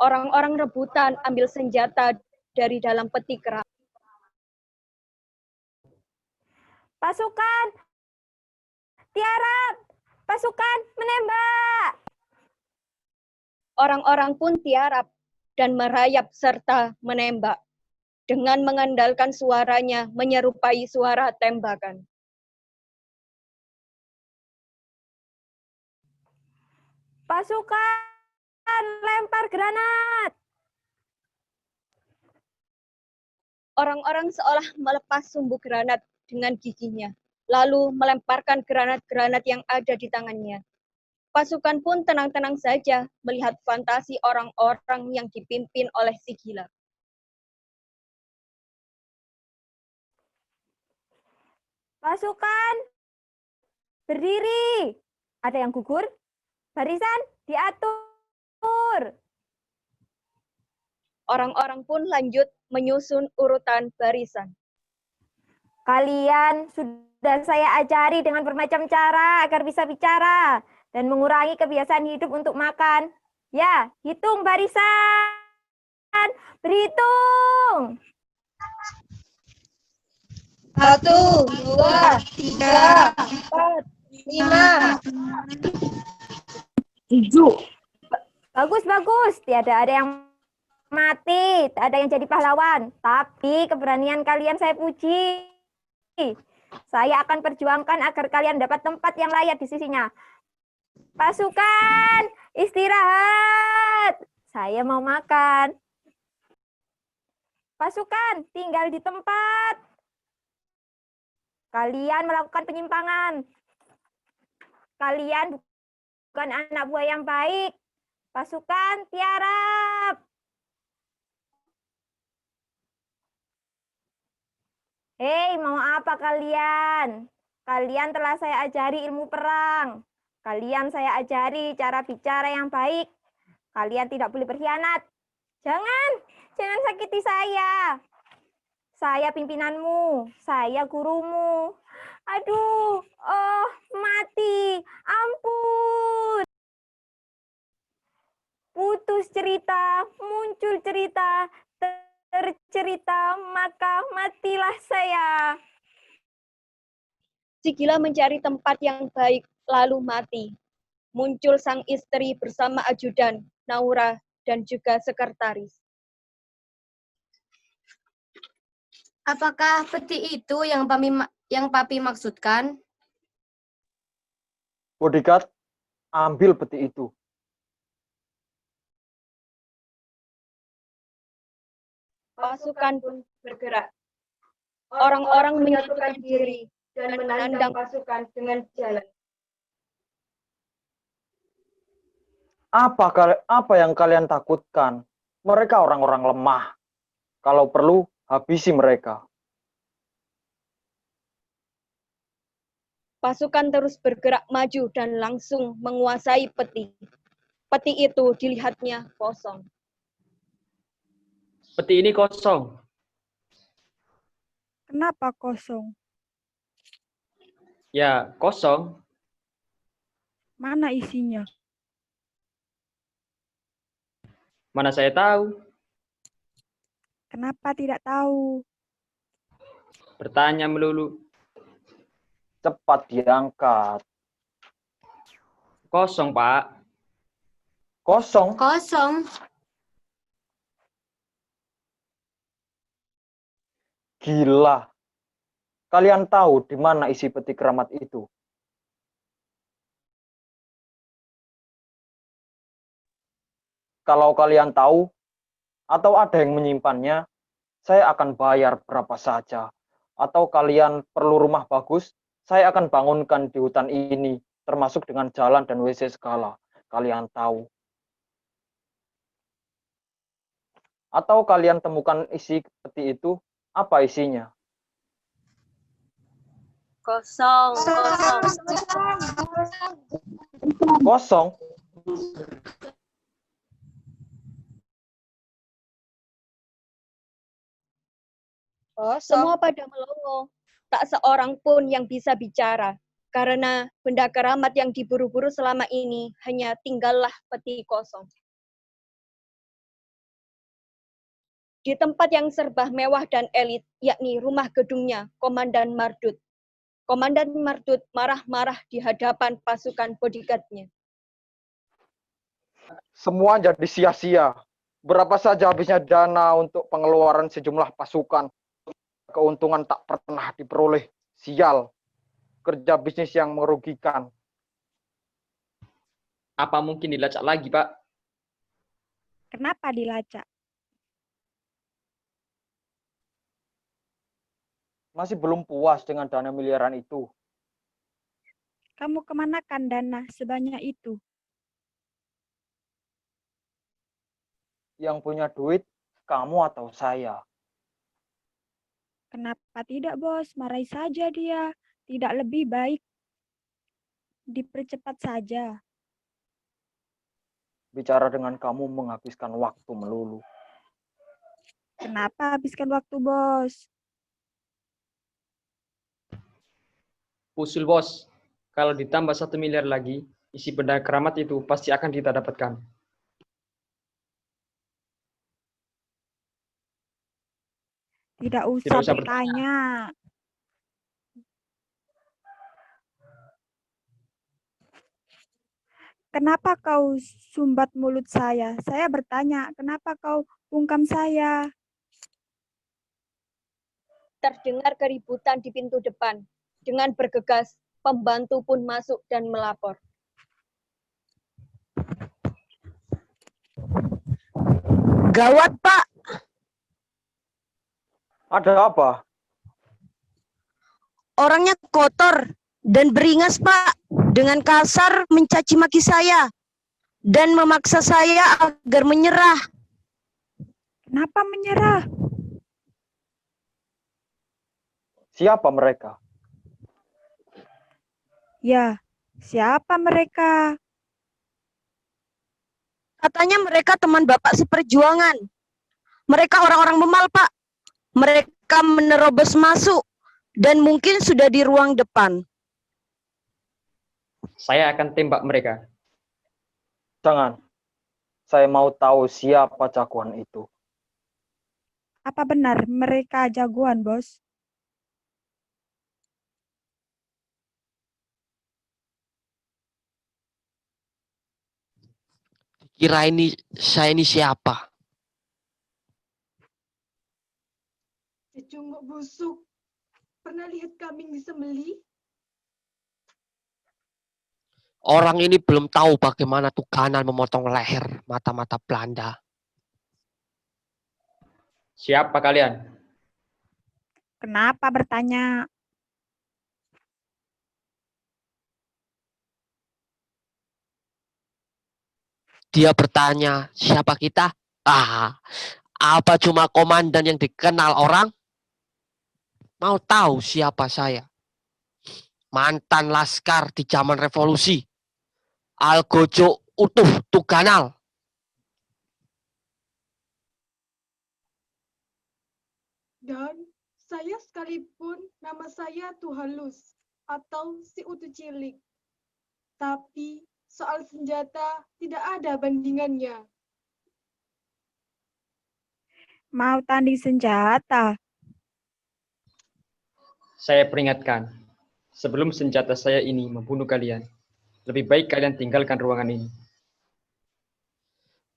Orang-orang rebutan ambil senjata dari dalam peti keram. Pasukan tiarap. Pasukan menembak. Orang-orang pun tiarap dan merayap serta menembak dengan mengandalkan suaranya menyerupai suara tembakan. Pasukan lempar granat. Orang-orang seolah melepas sumbu granat dengan giginya, lalu melemparkan granat-granat yang ada di tangannya. Pasukan pun tenang-tenang saja melihat fantasi orang-orang yang dipimpin oleh Sigila. Pasukan berdiri. Ada yang gugur? Barisan diatur. Orang-orang pun lanjut menyusun urutan barisan. Kalian sudah saya ajari dengan bermacam cara agar bisa bicara dan mengurangi kebiasaan hidup untuk makan. Ya, hitung barisan. Berhitung. 1, 2, 3, 4, 5, 7. Bagus. Tiada ada yang mati, tak ada yang jadi pahlawan. Tapi keberanian kalian saya puji. Saya akan perjuangkan agar kalian dapat tempat yang layak di sisinya. Pasukan, istirahat. Saya mau makan. Pasukan, tinggal di tempat. Kalian melakukan penyimpangan. Kalian bukan anak buah yang baik. Pasukan, tiarap. Hei, mau apa kalian? Kalian telah saya ajari ilmu perang. Kalian saya ajari cara bicara yang baik. Kalian tidak boleh berkhianat. Jangan sakiti saya. Saya pimpinanmu, saya gurumu. Aduh, mati. Ampun. Putus cerita, muncul cerita, tercerita, maka matilah saya. Si gila mencari tempat yang baik, lalu mati. Muncul sang istri bersama ajudan, Naura, dan juga sekretaris. Apakah peti itu yang Papi maksudkan? Bodyguard, ambil peti itu. Pasukan pun bergerak. Orang-orang menyatukan diri dan menandang pasukan dengan jalan. Apa yang kalian takutkan? Mereka orang-orang lemah. Kalau perlu, habisi mereka. Pasukan terus bergerak maju dan langsung menguasai peti. Peti itu dilihatnya kosong. Peti ini kosong. Kenapa kosong? Ya, kosong. Mana isinya? Mana saya tahu. Kenapa tidak tahu? Bertanya melulu. Cepat diangkat. Kosong, Pak. Kosong. Kosong. Gila. Kalian tahu di mana isi peti keramat itu? Kalau kalian tahu, atau ada yang menyimpannya, saya akan bayar berapa saja. Atau kalian perlu rumah bagus, saya akan bangunkan di hutan ini, termasuk dengan jalan dan WC segala. Kalian tahu. Atau kalian temukan isi peti itu, apa isinya? Kosong. Kosong. Semua pada melongo. Tak seorang pun yang bisa bicara. Karena benda keramat yang diburu-buru selama ini hanya tinggallah peti kosong. Di tempat yang serba mewah dan elit, yakni rumah gedungnya Komandan Mardut. Komandan Mardut marah-marah di hadapan pasukan bodyguard-nya. Semua jadi sia-sia. Berapa saja habisnya dana untuk pengeluaran sejumlah pasukan. Keuntungan tak pernah diperoleh. Sial. Kerja bisnis yang merugikan. Apa mungkin dilacak lagi, Pak? Kenapa dilacak? Masih belum puas dengan dana miliaran itu. Kamu kemanakan dana sebanyak itu? Yang punya duit, kamu atau saya? Kenapa tidak, Bos? Marahi saja dia. Tidak lebih baik dipercepat saja. Bicara dengan kamu menghabiskan waktu melulu. Kenapa habiskan waktu, Bos? Usul, Bos. Kalau ditambah 1 miliar lagi, isi benda keramat itu pasti akan kita dapatkan. Tidak usah bertanya. Kenapa kau sumbat mulut saya? Saya bertanya, kenapa kau bungkam saya? Terdengar keributan di pintu depan. Dengan bergegas, pembantu pun masuk dan melapor. Gawat, Pak. Ada apa? Orangnya kotor dan beringas, Pak. Dengan kasar mencaci maki saya dan memaksa saya agar menyerah. Kenapa menyerah? Siapa mereka? Ya, siapa mereka? Katanya mereka teman Bapak seperjuangan. Mereka orang-orang memal, Pak. Mereka menerobos masuk dan mungkin sudah di ruang depan. Saya akan tembak mereka. Jangan. Saya mau tahu siapa jagoan itu. Apa benar mereka jagoan, Bos? Kira saya ini siapa? Cecunguk busuk. Pernah lihat kambing disembelih? Orang ini belum tahu bagaimana Tuganan memotong leher mata-mata Belanda. Siapa kalian? Kenapa bertanya? Dia bertanya, siapa kita? Apa cuma komandan yang dikenal orang? Mau tahu siapa saya? Mantan laskar di zaman revolusi. Algojo utuh Tuganal. Dan saya sekalipun nama saya Tuhalus atau si Utu Cilik. Tapi soal senjata tidak ada bandingannya. Mau tanding senjata? Saya peringatkan, sebelum senjata saya ini membunuh kalian, lebih baik kalian tinggalkan ruangan ini.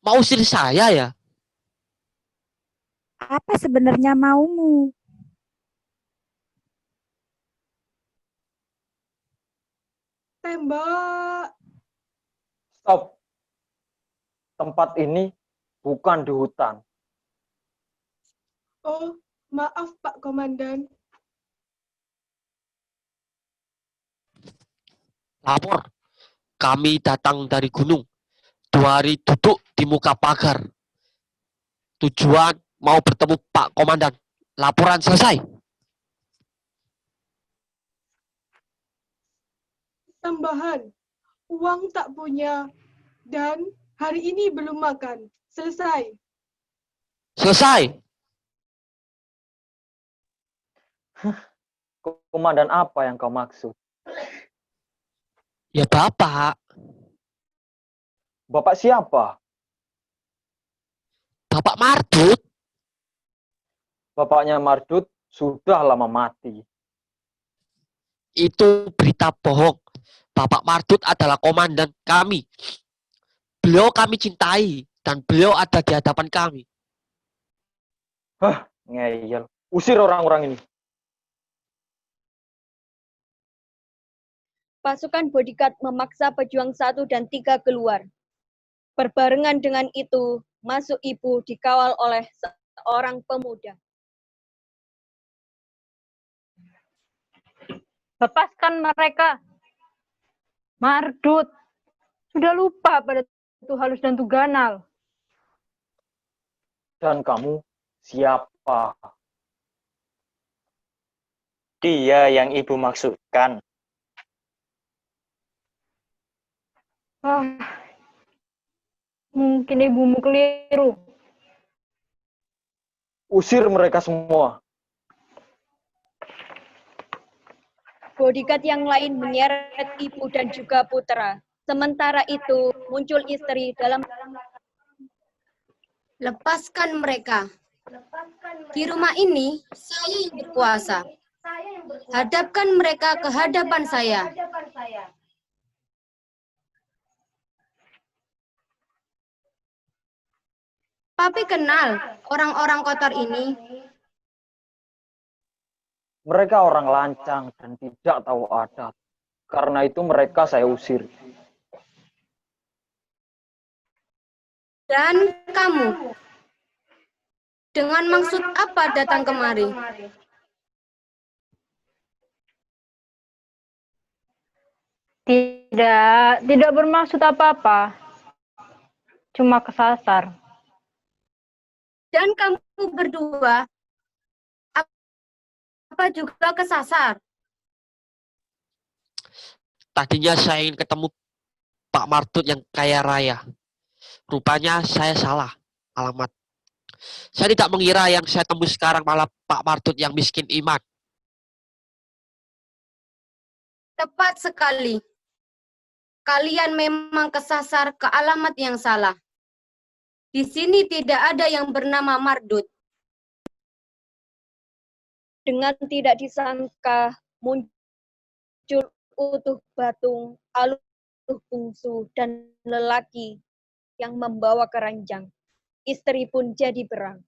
Mau usir saya ya? Apa sebenarnya maumu? Tembak! Stop. Tempat ini bukan di hutan. Oh, maaf Pak Komandan. Lapor. Kami datang dari gunung. 2 hari duduk di muka pagar. Tujuan mau bertemu Pak Komandan. Laporan selesai. Tambahan, uang tak punya, dan hari ini belum makan. Selesai. Selesai. Komandan apa yang kau maksud? Ya Bapak. Bapak siapa? Bapak Mardut. Bapaknya Mardut sudah lama mati. Itu berita bohong. Bapak Mardut adalah komandan kami. Beliau kami cintai dan beliau ada di hadapan kami. Hah, ngeyel. Usir orang-orang ini. Pasukan bodyguard memaksa pejuang 1 dan 3 keluar. Berbarengan dengan itu, masuk ibu dikawal oleh seorang pemuda. Lepaskan mereka. Mardut. Sudah lupa pada Tuhalus dan Tuganal. Dan kamu siapa? Dia yang ibu maksudkan. Mungkin ibumu keliru. Usir mereka semua. Bodyguard yang lain menyeret ibu dan juga putra. Sementara itu, muncul istri dalam... Lepaskan mereka. Di rumah ini, saya yang berkuasa. Hadapkan mereka ke hadapan saya. Papi kenal orang-orang kotor ini. Mereka orang lancang dan tidak tahu adat. Karena itu mereka saya usir. Dan kamu, dengan maksud apa datang kemari? Tidak bermaksud apa-apa. Cuma kesasar. Dan kamu berdua, apa juga kesasar? Tadinya saya ingin ketemu Pak Mardut yang kaya raya. Rupanya saya salah alamat. Saya tidak mengira yang saya tembus sekarang malah Pak Mardut yang miskin iman. Tepat sekali. Kalian memang kesasar ke alamat yang salah. Di sini tidak ada yang bernama Mardut. Dengan tidak disangka muncul utuh batung, aluh bungsu, dan lelaki yang membawa keranjang. Istri pun jadi berang.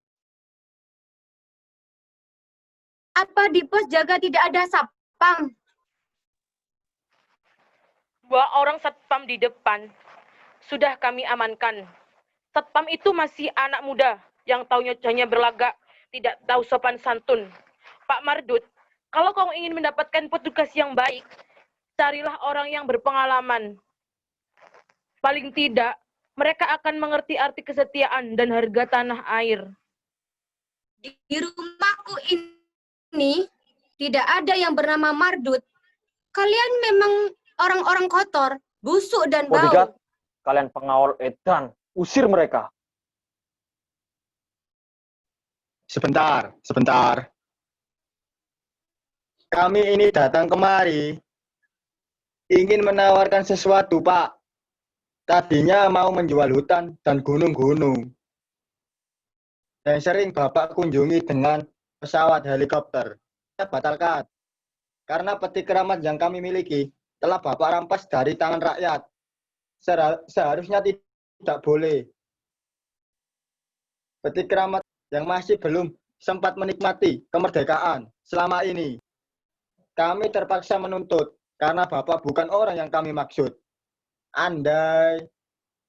Apa di pos jaga tidak ada satpam? 2 orang satpam di depan sudah kami amankan. Satpam itu masih anak muda yang taunya hanya berlagak, tidak tahu sopan santun. Pak Mardut, kalau kau ingin mendapatkan petugas yang baik, carilah orang yang berpengalaman. Paling tidak, mereka akan mengerti arti kesetiaan dan harga tanah air. Di rumahku ini tidak ada yang bernama Mardut. Kalian memang orang-orang kotor, busuk dan bau. Bodyguard, kalian pengawal edan, usir mereka. Sebentar, sebentar. Kami ini datang kemari ingin menawarkan sesuatu, Pak. Tadinya mau menjual hutan dan gunung-gunung. Dan sering Bapak kunjungi dengan pesawat helikopter. Saya batalkan. Karena peti keramat yang kami miliki telah Bapak rampas dari tangan rakyat. Seharusnya tidak boleh. Peti keramat yang masih belum sempat menikmati kemerdekaan selama ini. Kami terpaksa menuntut karena Bapak bukan orang yang kami maksud. Andai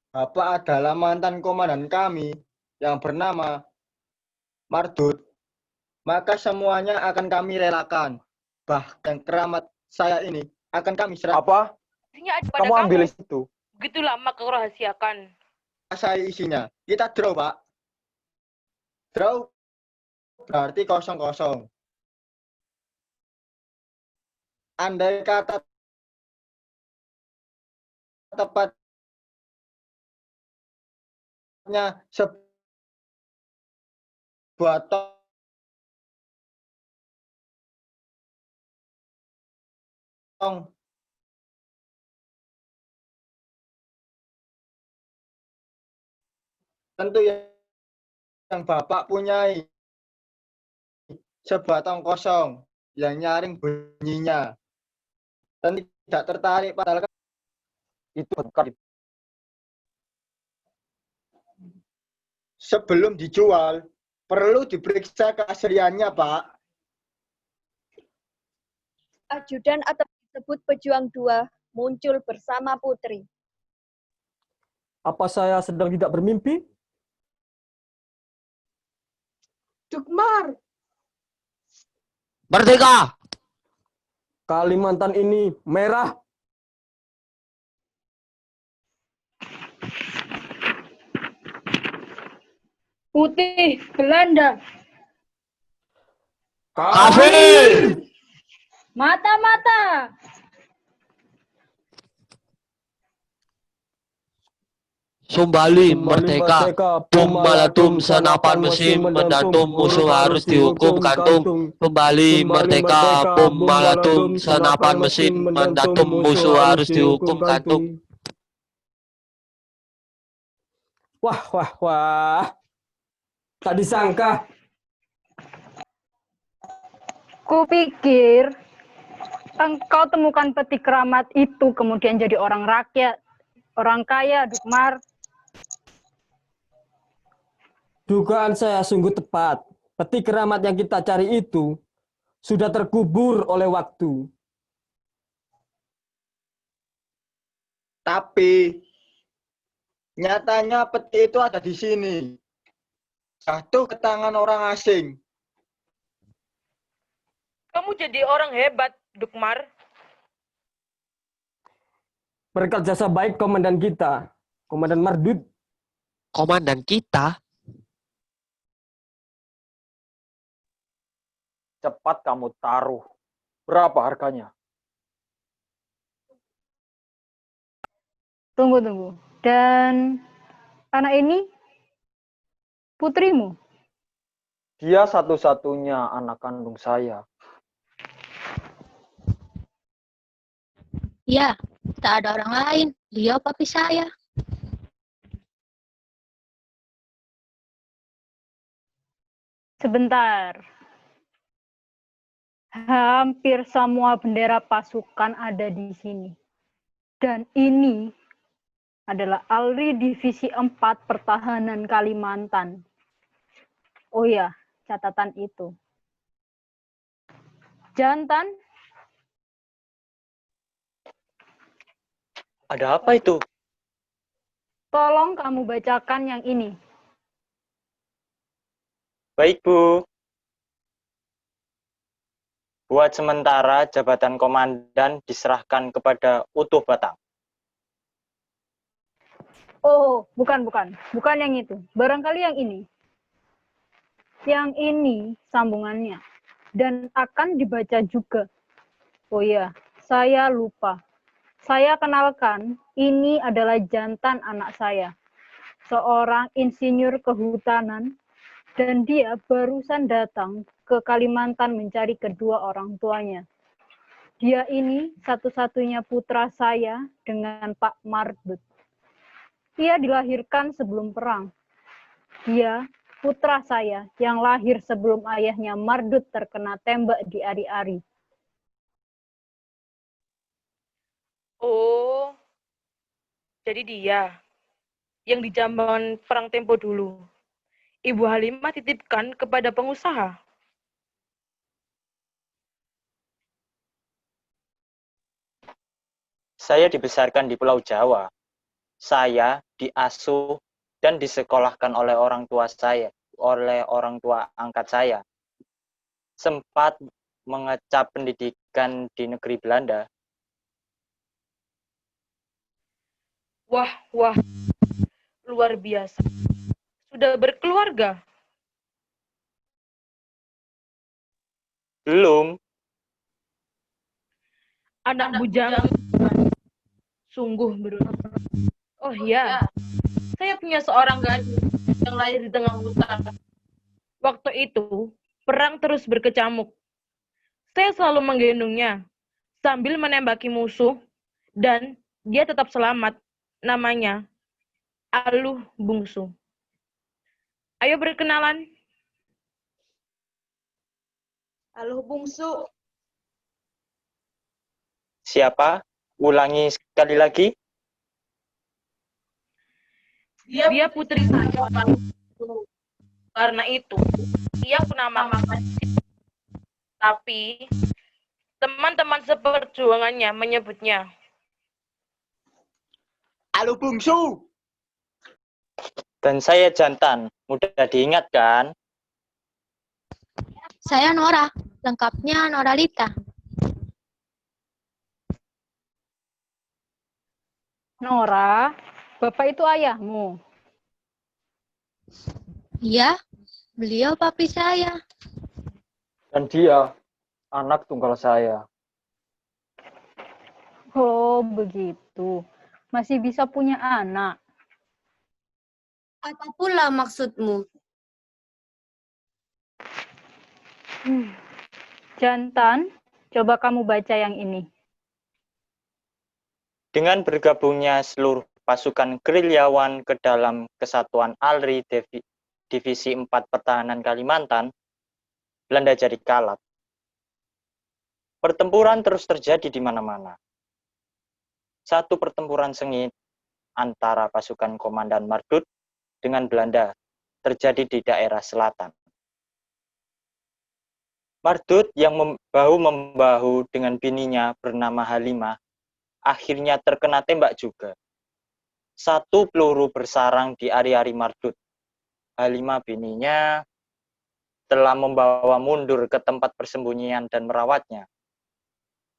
Bapak adalah mantan komandan kami yang bernama Mardut, maka semuanya akan kami relakan. Bahkan keramat saya ini akan kami serahkan. Apa? Isinya ada pada Kamu ambil itu. Begitu lama kau rahasiakan. Saya isinya. Kita draw, Pak. Draw berarti 0-0. Andai kata tepatnya sebuah tong tentu yang Bapak punyai sebuah tong kosong yang nyaring bunyinya dan tidak tertarik padahal itu bukan. Sebelum dijual perlu diperiksa keasliannya, Pak. Ajudan atau disebut pejuang 2 muncul bersama Putri. Apa saya sedang tidak bermimpi? Dukmar, Merdeka! Kalimantan ini merah. Putih, Belanda. Kafir! Mata-mata. Sumbali merdeka, Pumalatum senapan mesin mendantum musuh harus dihukum kantung. Kembali merdeka, Pumalatum senapan mesin mendantum musuh harus dihukum kantung. Wah, wah, wah. Tak disangka. Kupikir engkau temukan peti keramat itu kemudian jadi orang rakyat, orang kaya, Dukmar. Dugaan saya sungguh tepat. Peti keramat yang kita cari itu sudah terkubur oleh waktu. Tapi nyatanya peti itu ada di sini. Jatuh ke tangan orang asing. Kamu jadi orang hebat, Dukmar. Berkat jasa baik komandan kita, Komandan Mardut. Komandan kita? Cepat kamu taruh. Berapa harganya? Tunggu. Dan anak ini putrimu? Dia satu-satunya anak kandung saya. Ya, tak ada orang lain. Dia papi saya. Sebentar. Hampir semua bendera pasukan ada di sini. Dan ini adalah ALRI Divisi 4 Pertahanan Kalimantan. Oh ya, catatan itu. Jantan, Ada apa itu? tolong kamu bacakan yang ini. Baik, Bu. Buat sementara, jabatan komandan diserahkan kepada Utuh Batang. Oh, bukan. Bukan yang itu. Barangkali yang ini. Yang ini sambungannya. Dan akan dibaca juga. Oh ya, saya lupa. Saya kenalkan, ini adalah jantan anak saya. Seorang insinyur kehutanan. Dan dia barusan datang ke Kalimantan mencari kedua orang tuanya. Dia ini satu-satunya putra saya dengan Pak Mardut. Ia dilahirkan sebelum perang. Dia putra saya yang lahir sebelum ayahnya Mardut terkena tembak di Ari-Ari. Oh, jadi dia yang di zaman perang tempo dulu. Ibu Halimah titipkan kepada pengusaha. Saya dibesarkan di Pulau Jawa. Saya diasuh dan disekolahkan oleh orang tua angkat saya. Sempat mengecap pendidikan di negeri Belanda. Wah, luar biasa. Sudah berkeluarga? Belum. Anak bujang? Sungguh beruntung. Oh iya, saya punya seorang gadis yang lahir di tengah hutan. Waktu itu, perang terus berkecamuk. Saya selalu menggendongnya sambil menembaki musuh dan dia tetap selamat. Namanya Aluh Bungsu. Ayo berkenalan. Aluh Bungsu. Siapa? Ulangi sekali lagi. Dia putri saya. Karena itu, ia kunamakan. Tapi, teman-teman seperjuangannya menyebutnya Aluh Bungsu. Dan saya jantan. Mudah diingat kan? Saya Nora, lengkapnya Noralita. Nora, bapak itu ayahmu? Iya, beliau papi saya. Dan dia anak tunggal saya. Oh, begitu. Masih bisa punya anak. Apa pula maksudmu? Jantan, coba kamu baca yang ini. Dengan bergabungnya seluruh pasukan gerilyawan ke dalam kesatuan ALRI Divisi 4 Pertahanan Kalimantan, Belanda jadi kalah. Pertempuran terus terjadi di mana-mana. Satu pertempuran sengit antara pasukan Komandan Mardut dengan Belanda terjadi di daerah selatan. Mardut yang bahu-membahu dengan bininya bernama Halimah akhirnya terkena tembak juga. Satu peluru bersarang di ari-ari Mardut. Halimah bininya telah membawa mundur ke tempat persembunyian dan merawatnya.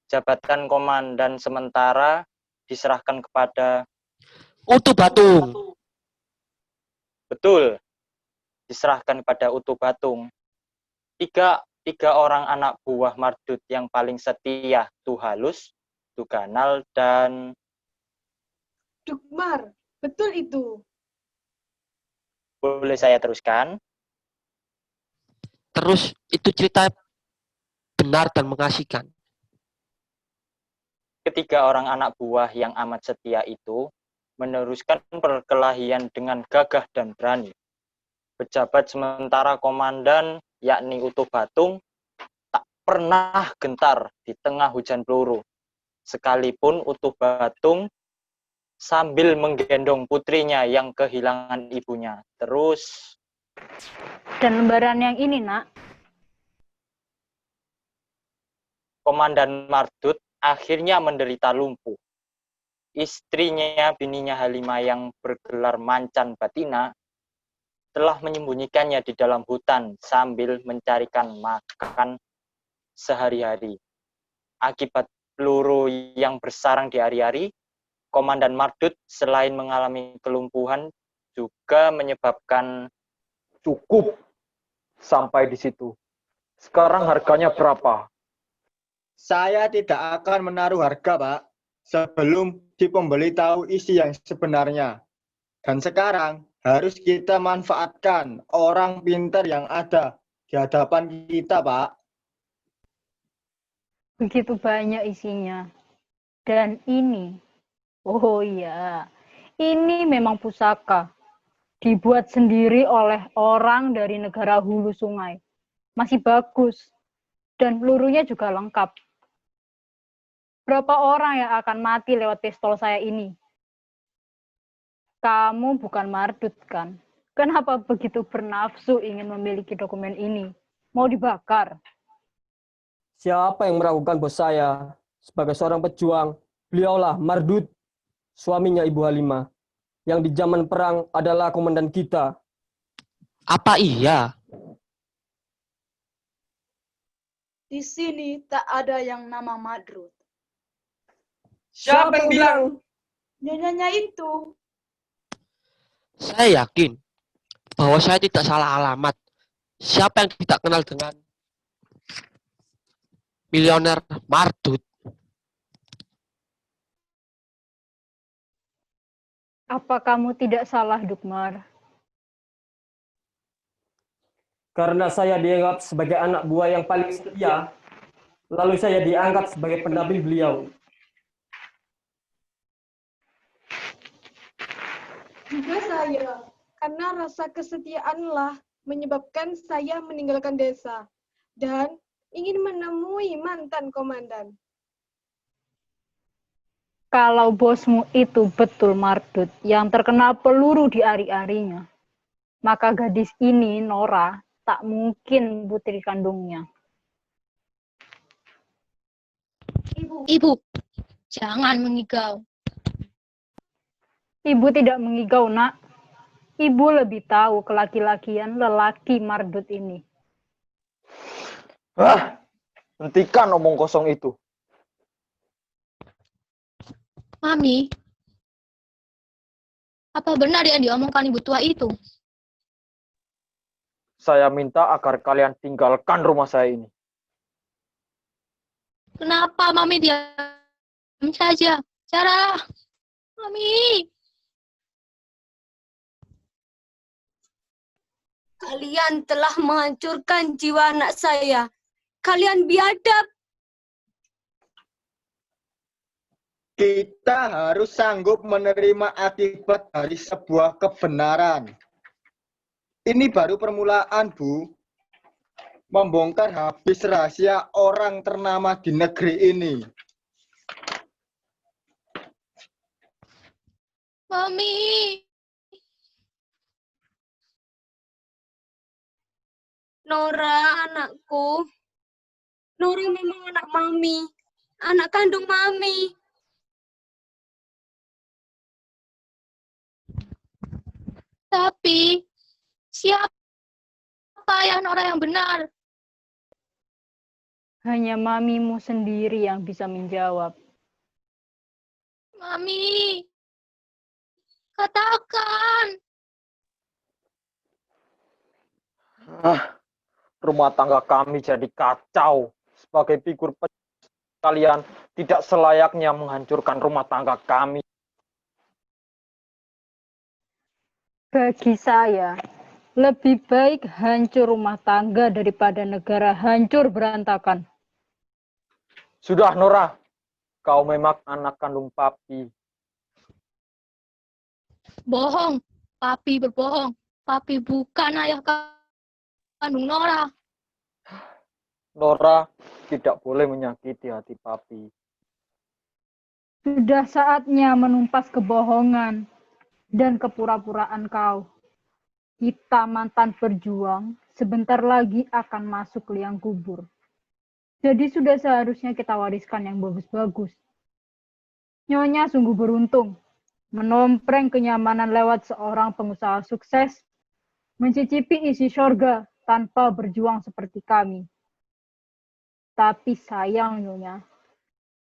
Jabatan komandan sementara diserahkan kepada Utuh Batung. Betul, diserahkan kepada Utuh Batung. Tiga orang anak buah Mardut yang paling setia, Tu Halus, Tu Ganal, dan Dukmar, betul itu. Boleh saya teruskan? Terus itu cerita benar dan mengasihkan. Ketiga orang anak buah yang amat setia itu meneruskan perkelahian dengan gagah dan berani. Pejabat sementara komandan, yakni Utuh Batung, tak pernah gentar di tengah hujan peluru. Sekalipun Utuh Batung sambil menggendong putrinya yang kehilangan ibunya. Terus... Dan lembaran yang ini, Nak. Komandan Mardut akhirnya menderita lumpuh. Istrinya, bininya Halimah yang bergelar Mancan Batina, telah menyembunyikannya di dalam hutan sambil mencarikan makan sehari-hari. Akibat peluru yang bersarang di hari-hari, Komandan Mardut selain mengalami kelumpuhan juga menyebabkan... Cukup sampai di situ. Sekarang harganya berapa? Saya tidak akan menaruh harga, Pak, sebelum si pembeli tahu isi yang sebenarnya. Dan sekarang harus kita manfaatkan orang pintar yang ada di hadapan kita, Pak. Begitu banyak isinya. Dan ini, oh iya, ini memang pusaka. Dibuat sendiri oleh orang dari negara hulu sungai. Masih bagus. Dan pelurunya juga lengkap. Berapa orang yang akan mati lewat pistol saya ini? Kamu bukan Mardut, kan? Kenapa begitu bernafsu ingin memiliki dokumen ini? Mau dibakar? Siapa yang meragukan bos saya? Sebagai seorang pejuang, beliaulah Mardut, suaminya Ibu Halimah, yang di zaman perang adalah komandan kita. Apa iya? Di sini tak ada yang nama Madrut. Siapa yang bilang? Nyanyanya itu. Saya yakin bahwa saya tidak salah alamat. Siapa yang tidak kenal dengan milioner Mardut? Apa kamu tidak salah, Dukmar? Karena saya dianggap sebagai anak buah yang paling setia, lalu saya diangkat sebagai pendamping beliau. Juga saya, karena rasa kesetiaanlah menyebabkan saya meninggalkan desa dan ingin menemui mantan komandan. Kalau bosmu itu betul Mardut yang terkena peluru di ari-arinya, maka gadis ini, Nora, tak mungkin putri kandungnya. Ibu, jangan mengigau. Ibu tidak mengigau, Nak. Ibu lebih tahu kelaki-lakian lelaki Mardut ini. Hentikan omong kosong itu. Mami, apa benar yang diomongkan ibu tua itu? Saya minta agar kalian tinggalkan rumah saya ini. Kenapa Mami diam saja? Cara, Mami. Kalian telah menghancurkan jiwa anak saya. Kalian biadab. Kita harus sanggup menerima akibat dari sebuah kebenaran. Ini baru permulaan, Bu. Membongkar habis rahasia orang ternama di negeri ini. Mami. Nora, anakku. Nora memang anak Mami. Anak kandung Mami. Tapi, siapa ayah Nora yang benar? Hanya mamimu sendiri yang bisa menjawab. Mami, katakan. Rumah tangga kami jadi kacau. Sebagai figur kalian tidak selayaknya menghancurkan rumah tangga kami. Bagi saya, lebih baik hancur rumah tangga daripada negara hancur berantakan. Sudah, Nora. Kau memang anak kandung papi. Bohong, Papi berbohong. Papi bukan ayah kandung Nora. Nora tidak boleh menyakiti hati papi. Sudah saatnya menumpas kebohongan dan kepura-puraan kau. Kita mantan berjuang sebentar lagi akan masuk liang kubur. Jadi sudah seharusnya kita wariskan yang bagus-bagus. Nyonya sungguh beruntung, menompreng kenyamanan lewat seorang pengusaha sukses, mencicipi isi sorga tanpa berjuang seperti kami. Tapi sayang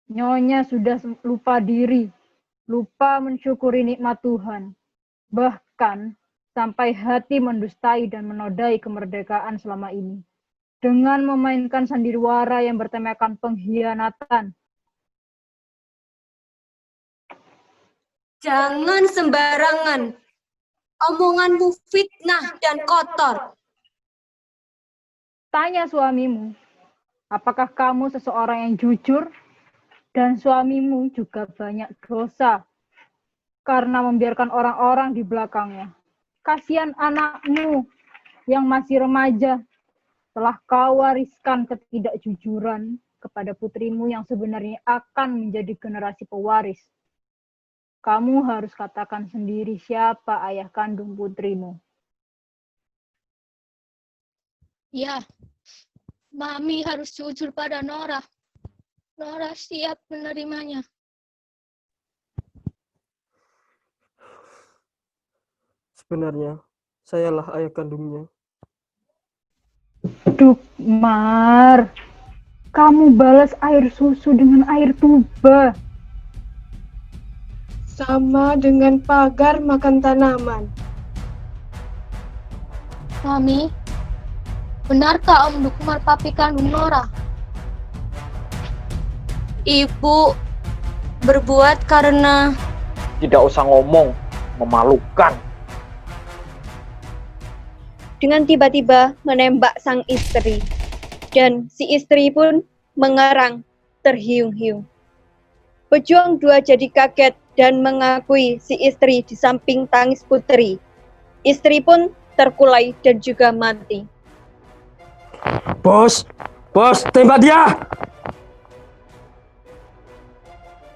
Nyonya sudah lupa diri, lupa mensyukuri nikmat Tuhan. Bahkan sampai hati mendustai dan menodai kemerdekaan selama ini. Dengan memainkan sandiwara yang bertemakan pengkhianatan. Jangan sembarangan. Omonganmu fitnah dan kotor. Tanya suamimu, apakah kamu seseorang yang jujur? Dan suamimu juga banyak dosa karena membiarkan orang-orang di belakangnya. Kasihan anakmu yang masih remaja, telah kau wariskan ketidakjujuran kepada putrimu yang sebenarnya akan menjadi generasi pewaris. Kamu harus katakan sendiri siapa ayah kandung putrimu. Ya, Mami harus jujur pada Nora. Nora siap menerimanya. Sebenarnya, sayalah ayah kandungnya. Dukmar, kamu balas air susu dengan air tuba. Sama dengan pagar makan tanaman. Mami, benarkah Om Dukmar papi kandung Nora? Ibu berbuat karena... Tidak usah ngomong, memalukan. Dengan tiba-tiba menembak sang istri. Dan si istri pun mengerang, terhiung-hiung. Pejuang dua jadi kaget dan mengakui si istri di samping tangis putri. Istri pun terkulai dan juga mati. Bos, tembak dia!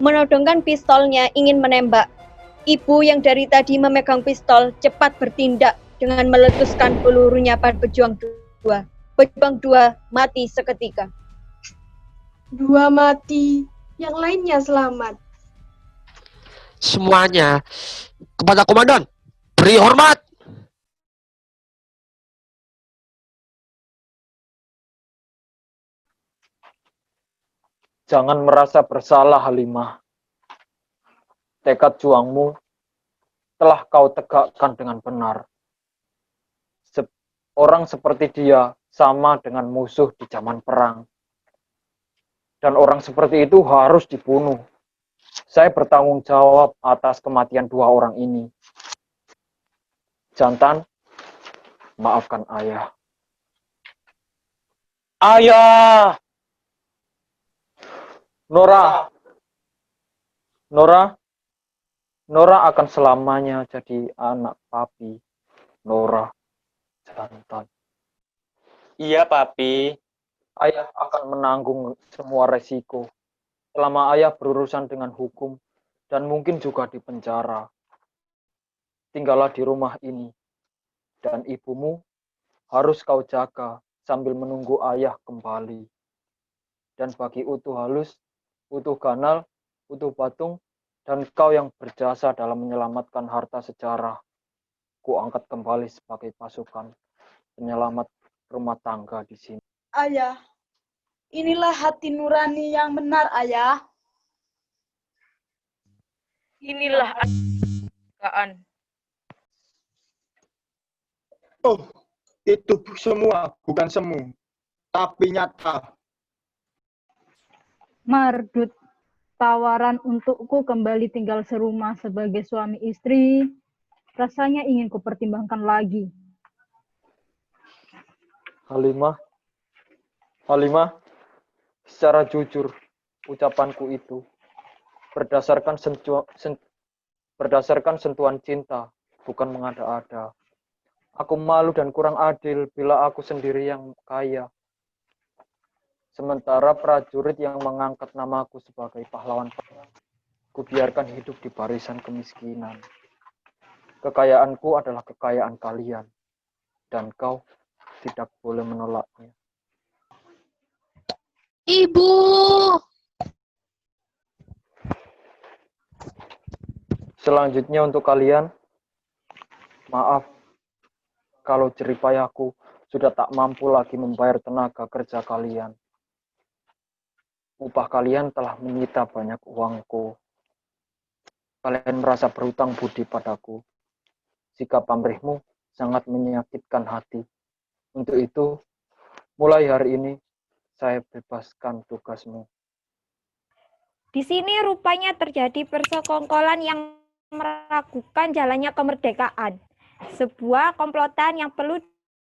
Menodongkan pistolnya ingin menembak. Ibu yang dari tadi memegang pistol cepat bertindak dengan meletuskan pelurunya pada pejuang dua. Pejuang dua mati seketika. Dua mati, yang lainnya selamat. Semuanya kepada komandan, beri hormat. Jangan merasa bersalah, Halimah. Tekad juangmu telah kau tegakkan dengan benar. Orang seperti dia sama dengan musuh di zaman perang. Dan orang seperti itu harus dibunuh. Saya bertanggung jawab atas kematian dua orang ini. Jantan, maafkan ayah. Ayah! Nora akan selamanya jadi anak papi. Nora, jantan. Iya, Papi. Ayah akan menanggung semua resiko selama ayah berurusan dengan hukum dan mungkin juga di penjara. Tinggallah di rumah ini dan ibumu harus kau jaga sambil menunggu ayah kembali. Dan bagi utuh halus, utuh ganal, utuh batung, dan kau yang berjasa dalam menyelamatkan harta sejarah, ku angkat kembali sebagai pasukan penyelamat rumah tangga di sini. Ayah, inilah hati nurani yang benar, ayah. Inilah kemerdekaan. Oh, itu semua bukan semu, tapi nyata. Mardut, tawaran untukku kembali tinggal serumah sebagai suami istri Rasanya ingin kupertimbangkan lagi. Halimah, secara jujur, ucapanku itu berdasarkan sentuhan cinta, bukan mengada-ada. Aku malu dan kurang adil bila aku sendiri yang kaya. Sementara prajurit yang mengangkat namaku sebagai pahlawan perang, kubiarkan hidup di barisan kemiskinan. Kekayaanku adalah kekayaan kalian, dan kau tidak boleh menolaknya. Ibu! Selanjutnya untuk kalian, maaf kalau jeripayahku sudah tak mampu lagi membayar tenaga kerja kalian. Upah kalian telah menyita banyak uangku. Kalian merasa berhutang budi padaku. Sikap pamrihmu sangat menyakitkan hati. Untuk itu, mulai hari ini, saya bebaskan tugasmu. Di sini rupanya terjadi persekongkolan yang meragukan jalannya kemerdekaan. Sebuah komplotan yang perlu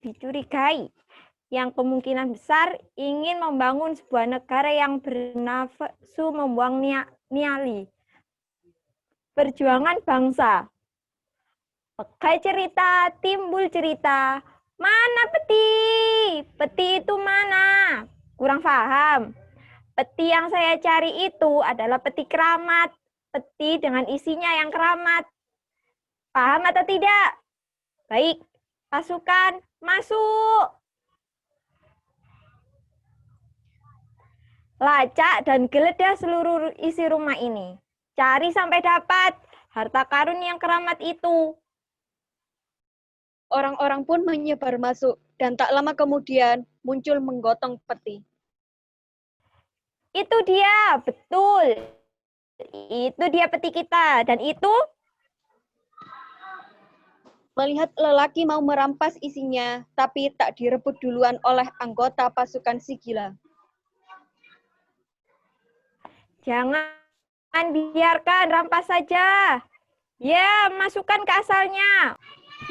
dicurigai, yang kemungkinan besar ingin membangun sebuah negara yang bernafsu membuang nyali. Perjuangan bangsa. Pegai cerita, timbul cerita. Mana peti? Peti itu mana? Kurang paham. Peti yang saya cari itu adalah peti keramat. Peti dengan isinya yang keramat. Paham atau tidak? Baik, pasukan masuk. Lacak dan geledah seluruh isi rumah ini. Cari sampai dapat harta karun yang keramat itu. Orang-orang pun menyebar masuk, dan tak lama kemudian muncul menggotong peti. Itu dia, betul. Itu dia peti kita, dan itu... Melihat lelaki mau merampas isinya, tapi tak direbut duluan oleh anggota pasukan si gila. Jangan biarkan, rampas saja. Ya, masukkan ke asalnya.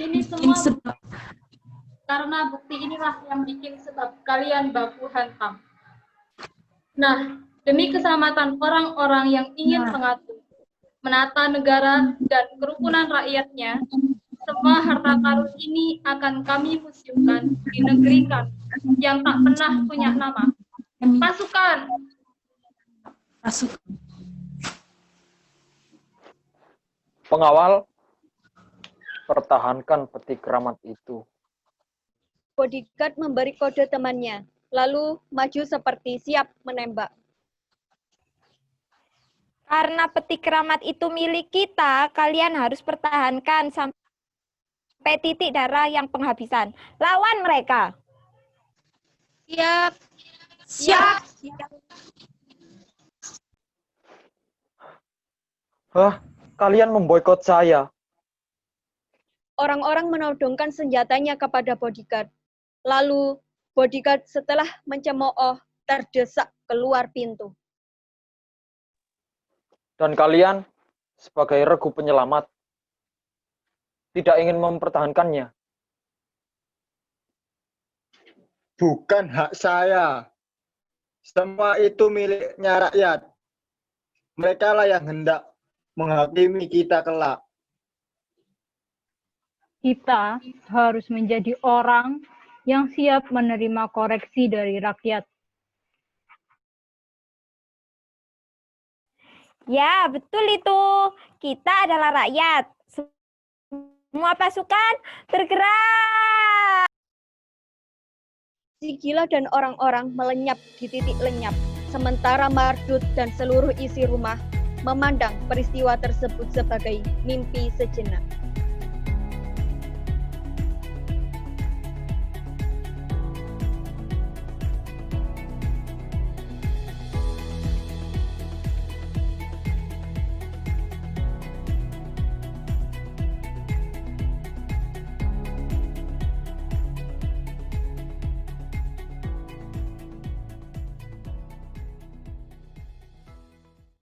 Ini semua karena bukti inilah yang bikin sebab kalian baku hantam. Nah, demi keselamatan orang-orang yang ingin menata negara dan kerukunan rakyatnya, semua harta karun ini akan kami museumkan di negeri kami yang tak pernah punya nama. Pasukan! Pengawal, pertahankan peti keramat itu. Bodyguard memberi kode temannya, lalu maju seperti siap menembak. Karena peti keramat itu milik kita, kalian harus pertahankan sampai titik darah yang penghabisan. Lawan mereka. Siap. Siap. Hah? Kalian memboikot saya. Orang-orang menodongkan senjatanya kepada bodyguard. Lalu bodyguard setelah mencemooh terdesak keluar pintu. Dan kalian sebagai regu penyelamat tidak ingin mempertahankannya. Bukan hak saya. Semua itu miliknya rakyat. Mereka lah yang hendak menghakimi kita kelak. Kita harus menjadi orang yang siap menerima koreksi dari rakyat. Ya, betul itu. Kita adalah rakyat. Semua pasukan bergerak. Si gila dan orang-orang melenyap di titik lenyap, sementara Mardut dan seluruh isi rumah memandang peristiwa tersebut sebagai mimpi sejenak.